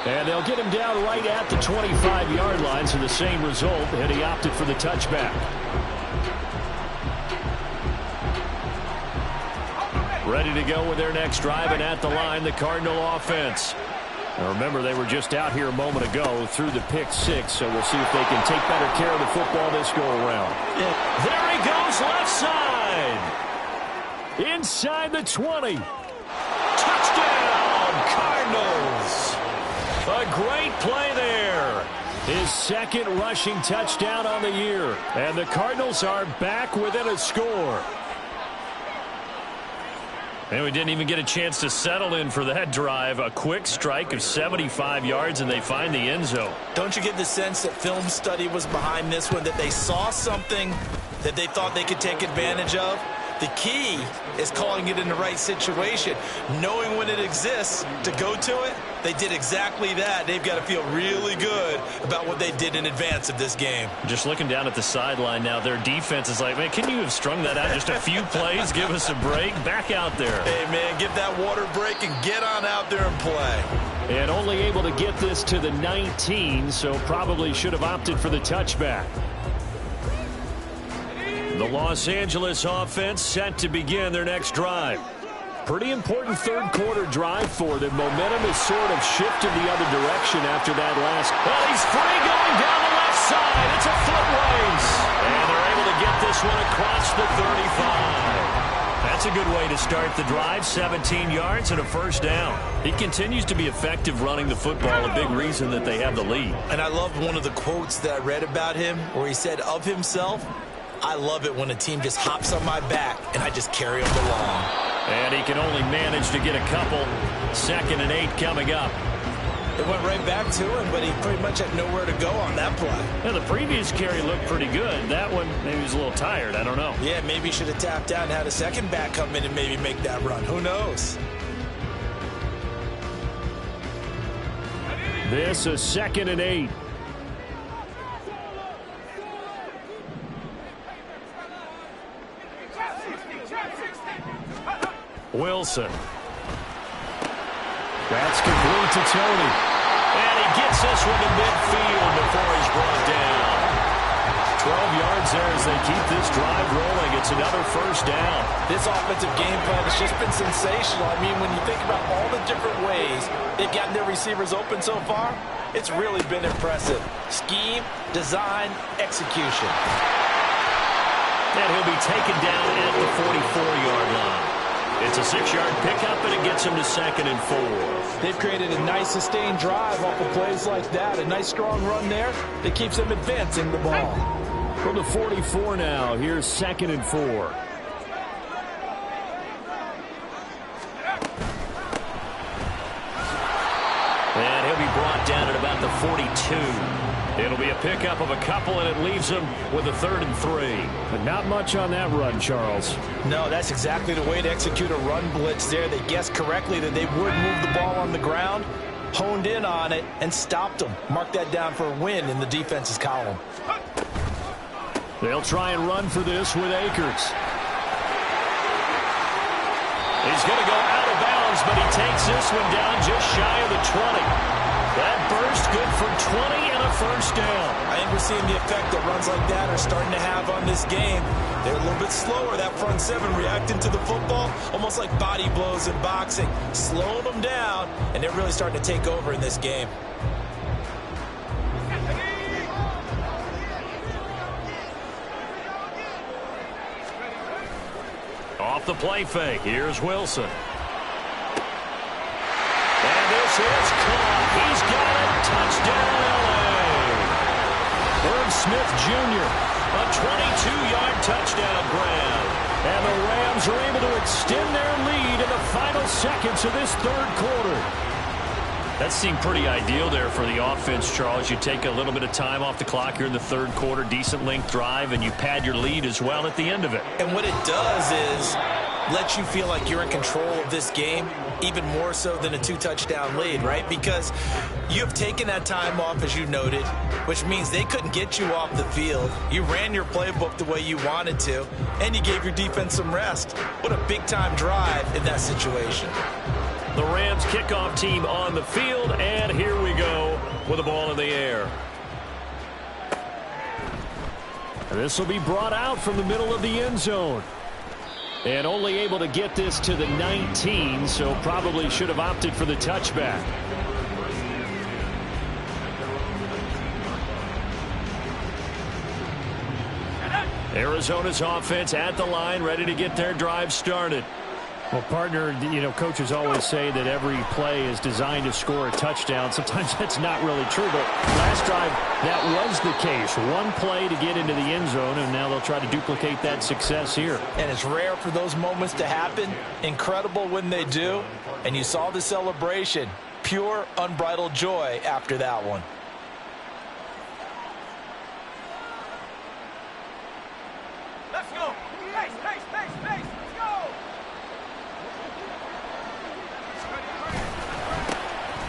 Speaker 4: And they'll get him down right at the 25-yard line, so the same result, and he opted for the touchback. Ready to go with their next drive, and at the line, the Cardinal offense. Now remember, they were just out here a moment ago through the pick 6, so we'll see if they can take better care of the football this go-around.
Speaker 2: There he goes, left side.
Speaker 4: Inside the 20.
Speaker 2: Touchdown, Cardinals. A great play there.
Speaker 4: His 2nd rushing touchdown on the year. And the Cardinals are back within a score.
Speaker 2: And we didn't even get a chance to settle in for that drive. A quick strike of 75 yards, and they find the end zone.
Speaker 3: Don't you get the sense that film study was behind this one, that they saw something that they thought they could take advantage of? The key is calling it in the right situation. Knowing when it exists to go to it, they did exactly that. They've got to feel really good about what they did in advance of this game.
Speaker 2: Just looking down at the sideline now, their defense is like, man, can you have strung that out just a few plays? Give us a break. Back out there.
Speaker 3: Hey, man, give that water break and get on out there and play.
Speaker 4: And only able to get this to the 19, so probably should have opted for the touchback.
Speaker 2: The Los Angeles offense set to begin their next drive.
Speaker 4: Pretty important third quarter drive for them. Momentum has sort of shifted the other direction after that last.
Speaker 2: Well, he's free going down the left side. It's a foot race. And they're able to get this one across the 35. That's a good way to start the drive. 17 yards and a first down. He continues to be effective running the football, a big reason that they have the lead.
Speaker 3: And I loved one of the quotes that I read about him where he said of himself, I love it when a team just hops on my back and I just carry them along.
Speaker 2: And he can only manage to get a couple. 2nd and 8 coming up.
Speaker 3: It went right back to him, but he pretty much had nowhere to go on that play.
Speaker 4: Yeah, the previous carry looked pretty good. That one, maybe he was a little tired. I don't know.
Speaker 3: Yeah, maybe he should have tapped out and had a second back come in and maybe make that run. Who knows?
Speaker 4: This is 2nd and 8.
Speaker 2: Wilson.
Speaker 4: That's complete to Tony.
Speaker 2: And he gets this one to midfield before he's brought down. 12 yards there as they keep this drive rolling. It's another first down.
Speaker 6: This offensive game plan has just been sensational. I mean, when you think about all the different ways they've gotten their receivers open so far, it's really been impressive. Scheme, design, execution.
Speaker 2: And he'll be taken down at the 44-yard line. It's a 6-yard pickup, and it gets him to 2nd and 4.
Speaker 6: They've created a nice sustained drive off of plays like that. A nice strong run there that keeps them advancing the ball.
Speaker 4: From the 44 now, here's 2nd and 4.
Speaker 2: And he'll be brought down at about the 42. It'll be a pickup of a couple, and it leaves him with a 3rd and 3.
Speaker 4: But not much on that run, Charles.
Speaker 6: No, that's exactly the way to execute a run blitz there. They guessed correctly that they would move the ball on the ground, honed in on it, and stopped them. Mark that down for a win in the defense's column.
Speaker 4: They'll try and run for this with Akers.
Speaker 2: He's going to go out of bounds, but he takes this one down just shy of the 20. That burst good for 20 and a first down.
Speaker 3: I think we're seeing the effect that runs like that are starting to have on this game. They're a little bit slower, that front seven, reacting to the football, almost like body blows in boxing, slowing them down, and they're really starting to take over in this game.
Speaker 2: Off the play fake, here's Wilson. And this is caught. He's got it. Touchdown, L.A.
Speaker 4: Herb Smith Jr.
Speaker 2: A 22-yard touchdown grab.
Speaker 4: And the Rams are able to extend their lead in the final seconds of this third quarter.
Speaker 2: That seemed pretty ideal there for the offense, Charles. You take a little bit of time off the clock here in the third quarter, decent length drive, and you pad your lead as well at the end of it.
Speaker 3: And what it does is let you feel like you're in control of this game, even more so than a 2-touchdown lead, right? Because you have taken that time off, as you noted, which means they couldn't get you off the field. You ran your playbook the way you wanted to, and you gave your defense some rest. What a big-time drive in that situation.
Speaker 2: The Rams kickoff team on the field, and here we go with the ball in the air.
Speaker 4: This will be brought out from the middle of the end zone. And only able to get this to the 19, so probably should have opted for the touchback. Arizona's offense at the line, ready to get their drive started. Well, partner, you know, coaches always say that every play is designed to score a touchdown. Sometimes that's not really true, but last drive, that was the case. One play to get into the end zone, and now they'll try to duplicate that success here.
Speaker 6: And it's rare for those moments to happen. Incredible when they do. And you saw the celebration. Pure, unbridled joy after that one.
Speaker 5: Let's go. Pace, pace, pace, pace. Let's go.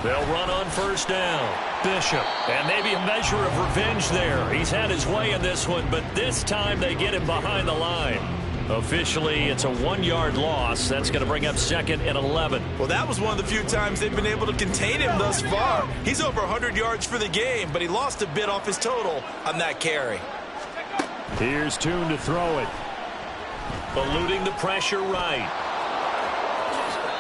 Speaker 2: They'll run on first down. Bishop, and maybe a measure of revenge there. He's had his way in this one, but this time they get him behind the line. Officially, it's a 1-yard loss. That's going to bring up 2nd and 11.
Speaker 3: Well, that was one of the few times they've been able to contain him thus far. He's over 100 yards for the game, but he lost a bit off his total on that carry.
Speaker 4: Here's Tune to throw it.
Speaker 2: Eluding the pressure right.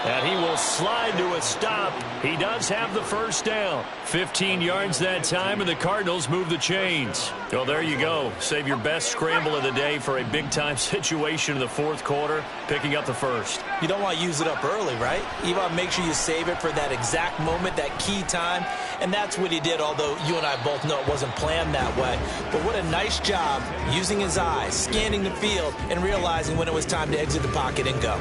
Speaker 2: And he will slide to a stop. He does have the first down. 15 yards that time, and the Cardinals move the chains. Well, there you go. Save your best scramble of the day for a big-time situation in the fourth quarter, picking up the first.
Speaker 3: You don't want to use it up early, right? You want to make sure you save it for that exact moment, that key time. And that's what he did, although you and I both know it wasn't planned that way. But what a nice job using his eyes, scanning the field, and realizing when it was time to exit the pocket and go.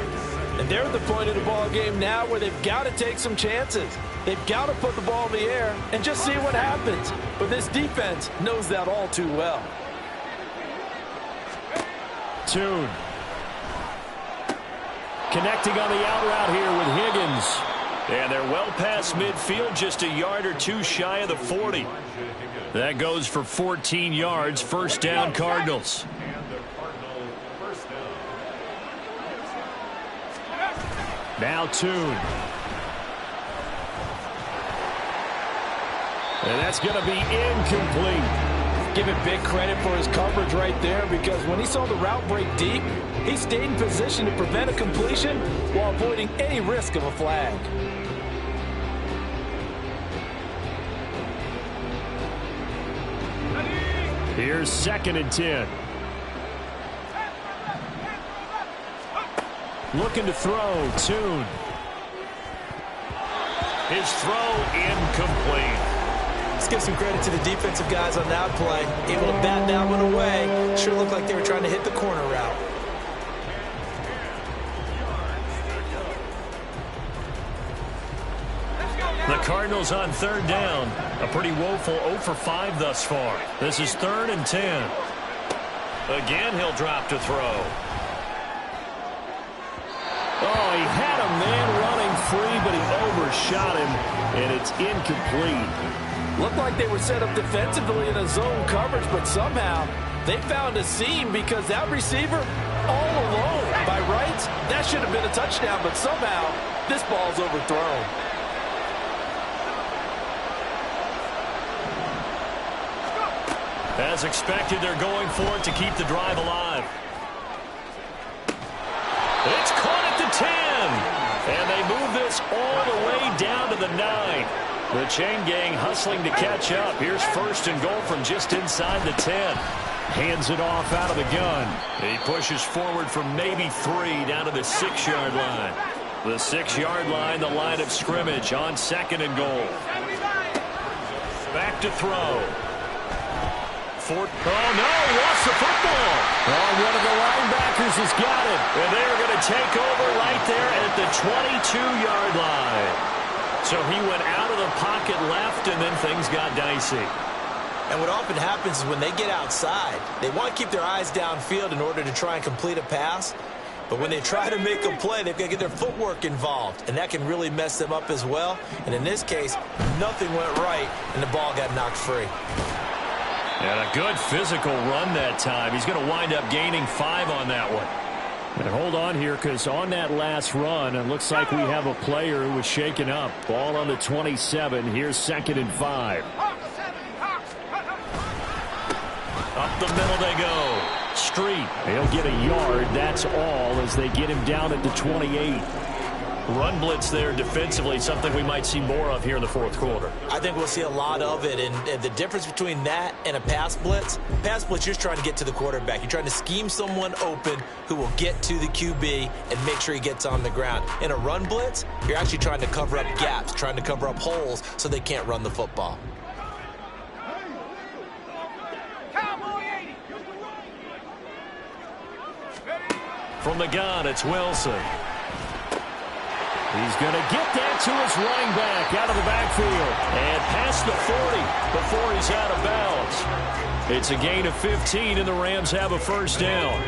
Speaker 6: And they're at the point of the ball game now where they've got to take some chances. They've got to put the ball in the air and just see what happens. But this defense knows that all too well.
Speaker 4: Tune. Connecting on the out route here with Higgins.
Speaker 2: And they're well past midfield, just a yard or two shy of the 40. That goes for 14 yards, first down Cardinals.
Speaker 4: Now Tune. And that's going to be incomplete.
Speaker 6: Give it big credit for his coverage right there, because when he saw the route break deep, he stayed in position to prevent a completion while avoiding any risk of a flag.
Speaker 4: Here's 2nd and 10. Looking to throw, Tune.
Speaker 2: His throw incomplete.
Speaker 3: Let's give some credit to the defensive guys on that play. Able to bat that one away. Sure looked like they were trying to hit the corner route.
Speaker 2: The Cardinals on 3rd down. A pretty woeful 0 for 5 thus far. This is 3rd and 10. Again, he'll drop to throw.
Speaker 4: Oh, he had a man running free, but he overshot him, and it's incomplete.
Speaker 6: Looked like they were set up defensively in a zone coverage, but somehow they found a seam because that receiver all alone. By rights, that should have been a touchdown, but somehow this ball's overthrown.
Speaker 2: As expected, they're going for it to keep the drive alive. It's caught at the 10. And they move this all the way down to the 9. The chain gang hustling to catch up. Here's 1st and goal from just inside the 10.
Speaker 4: Hands it off out of the gun.
Speaker 2: He pushes forward from maybe 3 down to the 6-yard line. The 6-yard line, the line of scrimmage on 2nd and goal. Back to throw. Oh, no, lost the football.
Speaker 4: Oh, one of the linebackers has got it.
Speaker 2: And they're going to take over right there at the 22-yard line. So he went out of the pocket left, and then things got dicey.
Speaker 3: And what often happens is when they get outside, they want to keep their eyes downfield in order to try and complete a pass. But when they try to make a play, they've got to get their footwork involved, and that can really mess them up as well. And in this case, nothing went right, and the ball got knocked free.
Speaker 2: And a good physical run that time. He's going to wind up gaining 5 on that one.
Speaker 4: And hold on here, because on that last run, it looks like we have a player who was shaken up. Ball on the 27. Here's 2nd and 5.
Speaker 2: Up the middle they go. Street.
Speaker 4: He'll get a yard. That's all as they get him down at the 28.
Speaker 2: Run blitz there defensively, something we might see more of here in the fourth quarter.
Speaker 3: I think we'll see a lot of it, and the difference between that and a pass blitz, you're just trying to get to the quarterback. You're trying to scheme someone open who will get to the QB and make sure he gets on the ground. In a run blitz, you're actually trying to cover up gaps, trying to cover up holes so they can't run the football.
Speaker 2: From the gun, it's Wilson.
Speaker 4: He's going to get that to his running back out of the backfield.
Speaker 2: And past the 40 before he's out of bounds. It's a gain of 15, and the Rams have a first down.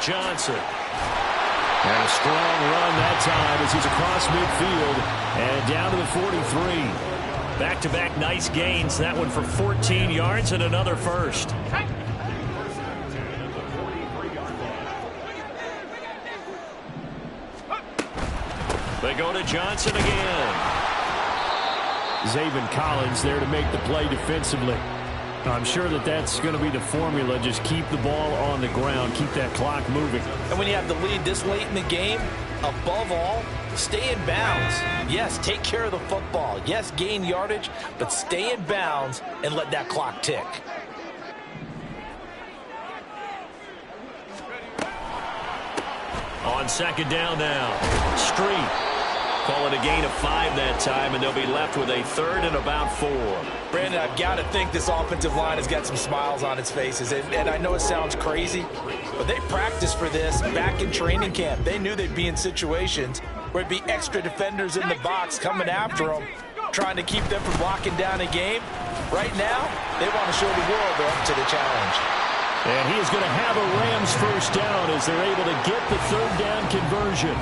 Speaker 2: Johnson.
Speaker 4: And a strong run that time as he's across midfield and down to the 43.
Speaker 2: Back-to-back nice gains. That one for 14 yards and another first. They go to Johnson again.
Speaker 4: Zaven Collins there to make the play defensively. I'm sure that that's going to be the formula. Just keep the ball on the ground. Keep that clock moving.
Speaker 6: And when you have the lead this late in the game, above all, stay in bounds. Yes, take care of the football. Yes, gain yardage, but stay in bounds and let that clock tick.
Speaker 2: On second down now. Street. Call it a gain of 5 that time, and they'll be left with a third and about 4.
Speaker 6: Brandon, I've got to think this offensive line has got some smiles on its faces. And I know it sounds crazy, but they practiced for this back in training camp. They knew they'd be in situations where it'd be extra defenders in the box coming after them, trying to keep them from locking down a game. Right now, they want to show the world they're up to the challenge.
Speaker 4: And he is going to have a Rams first down as they're able to get the third down conversion.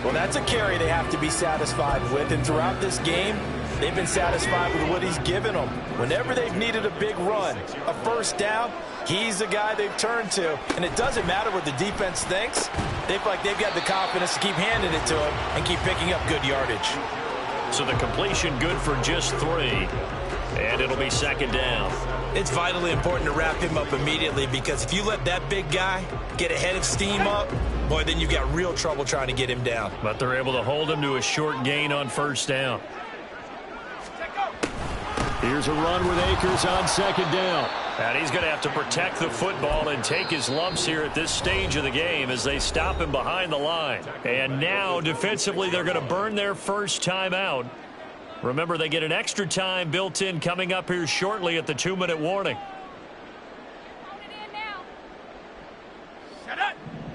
Speaker 6: Well, that's a carry they have to be satisfied with, and throughout this game, they've been satisfied with what he's given them. Whenever they've needed a big run, a first down, he's the guy they've turned to. And it doesn't matter what the defense thinks. They feel like they've got the confidence to keep handing it to him and keep picking up good yardage.
Speaker 2: So the completion good for just 3, and it'll be second down.
Speaker 3: It's vitally important to wrap him up immediately, because if you let that big guy get ahead of steam up, boy, then you've got real trouble trying to get him down.
Speaker 2: But they're able to hold him to a short gain on first down.
Speaker 4: Here's a run with Akers on second down.
Speaker 2: And he's going to have to protect the football and take his lumps here at this stage of the game as they stop him behind the line. And now, defensively, they're going to burn their first time out. Remember, they get an extra time built in coming up here shortly at the 2-minute warning.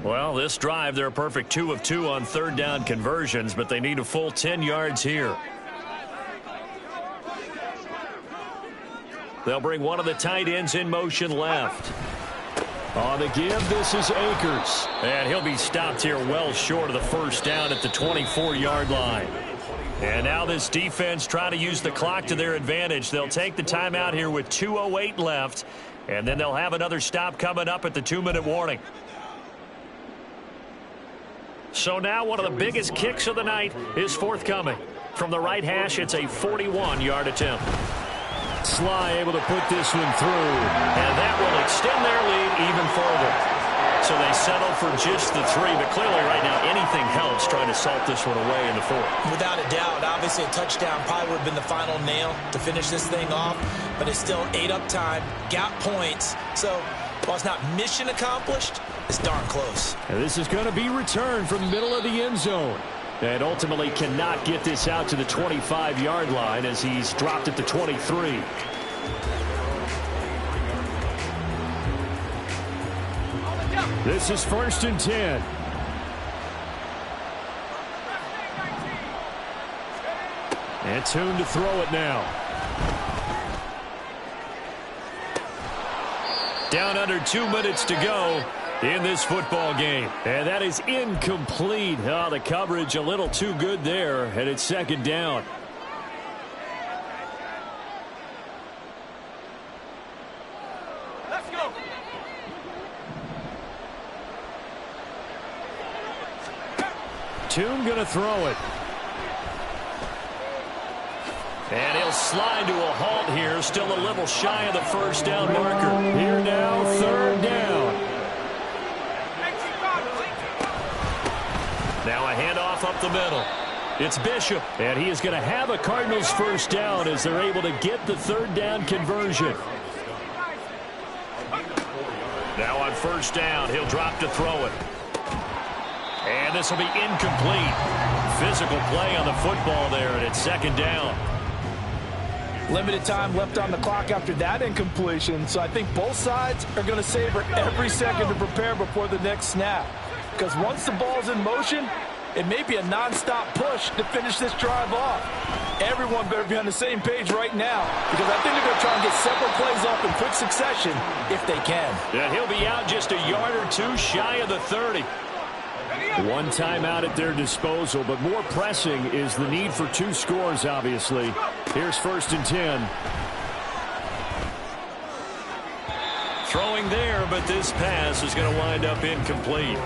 Speaker 2: Well, this drive, they're a perfect 2 of 2 on third down conversions, but they need a full 10 yards here. They'll bring one of the tight ends in motion left.
Speaker 4: On the give, this is Akers.
Speaker 2: And he'll be stopped here well short of the first down at the 24-yard line. And now this defense trying to use the clock to their advantage. They'll take the timeout here with 2:08 left, and then they'll have another stop coming up at the 2-minute warning. So now one of the biggest kicks of the night is forthcoming. From the right hash, it's a 41-yard attempt.
Speaker 4: Sly able to put this one through.
Speaker 2: And that will extend their lead even further. So they settle for just the 3, but clearly right now anything helps trying to salt this one away in the 4th.
Speaker 3: Without a doubt, obviously a touchdown probably would have been the final nail to finish this thing off, but it's still ate up time, got points. So while it's not mission accomplished, it's darn close.
Speaker 4: And this is going to be returned from the middle of the end zone. And ultimately cannot get this out to the 25-yard line as he's dropped at the 23. This is 1st and 10. And Tune to throw it now.
Speaker 2: Down under 2 minutes to go in this football game.
Speaker 4: And that is incomplete. Oh, the coverage a little too good there, and it's second down.
Speaker 5: Let's go.
Speaker 4: Tune going to throw it.
Speaker 2: And he'll slide to a halt here, still a little shy of the first down marker.
Speaker 4: Here now, third down.
Speaker 2: Now a handoff up the middle. It's Bishop.
Speaker 4: And he is going to have a Cardinals first down as they're able to get the third down conversion.
Speaker 2: Now on first down, he'll drop to throw it. And this will be incomplete. Physical play on the football there, and it's second down.
Speaker 6: Limited time left on the clock after that incompletion, so I think both sides are going to savor every second to prepare before the next snap. Because once the ball's in motion, It may be a nonstop push to finish this drive off. Everyone better be on the same page right now, because I think they're going to try and get several plays off in quick succession if they can.
Speaker 2: And he'll be out just a yard or two shy of the 30.
Speaker 4: One timeout at their disposal, but more pressing is the need for 2 scores, obviously. Here's 1st and 10.
Speaker 2: Throwing there, but this pass is going to wind up incomplete.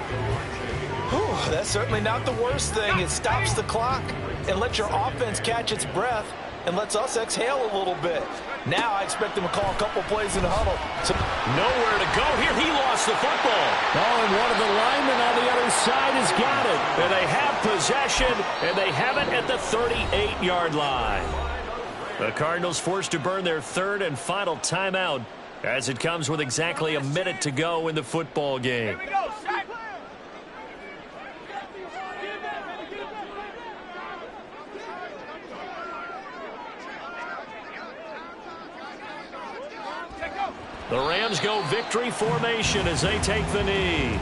Speaker 6: Whew, that's certainly not the worst thing. It stops the clock and lets your offense catch its breath and lets us exhale a little bit. Now I expect them to call a couple plays in the huddle. So
Speaker 2: nowhere to go here. He lost the football.
Speaker 4: Oh, and one of the linemen on the other side has got it.
Speaker 2: And they have possession, and they have it at the 38-yard line. The Cardinals forced to burn their 3rd and final timeout as it comes with exactly a minute to go in the football game. The Rams go victory formation as they take the knee.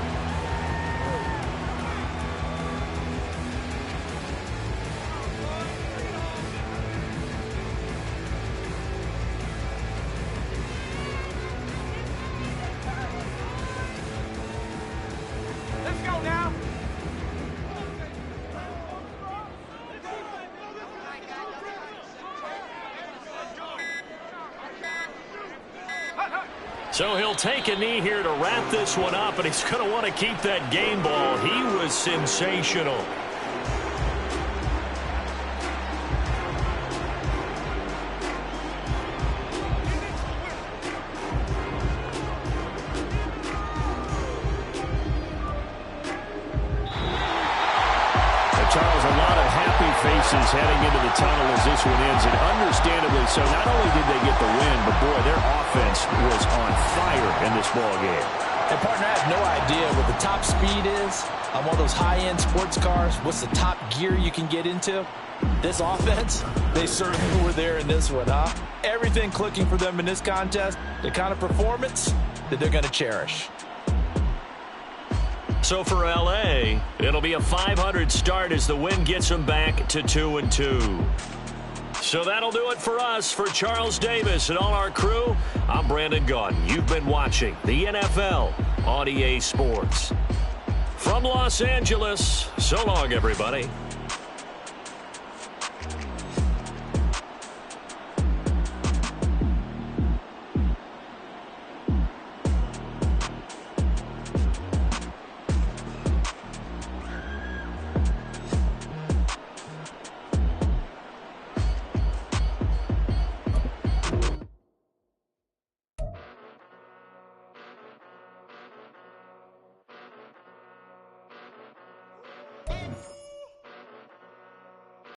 Speaker 5: Let's go now.
Speaker 2: So he'll take a knee here to wrap this one up, and he's going to want to keep that game ball. He was sensational.
Speaker 4: Charles, a lot of happy faces heading into the tunnel as this one ends, and understandably so. Not only did they get the win, but boy, their offense was on fire in this ball game.
Speaker 6: And partner, I have no idea what the top speed is on one of those high-end sports cars. What's the top gear you can get into? This offense, they certainly were there in this one, huh? Everything clicking for them in this contest, the kind of performance that they're going to cherish.
Speaker 2: So for L.A., it'll be a 500 start as the win gets them back to 2-2. So that'll do it for us. For Charles Davis and all our crew, I'm Brandon Gaudin. You've been watching the NFL on EA Sports. From Los Angeles, so long, everybody.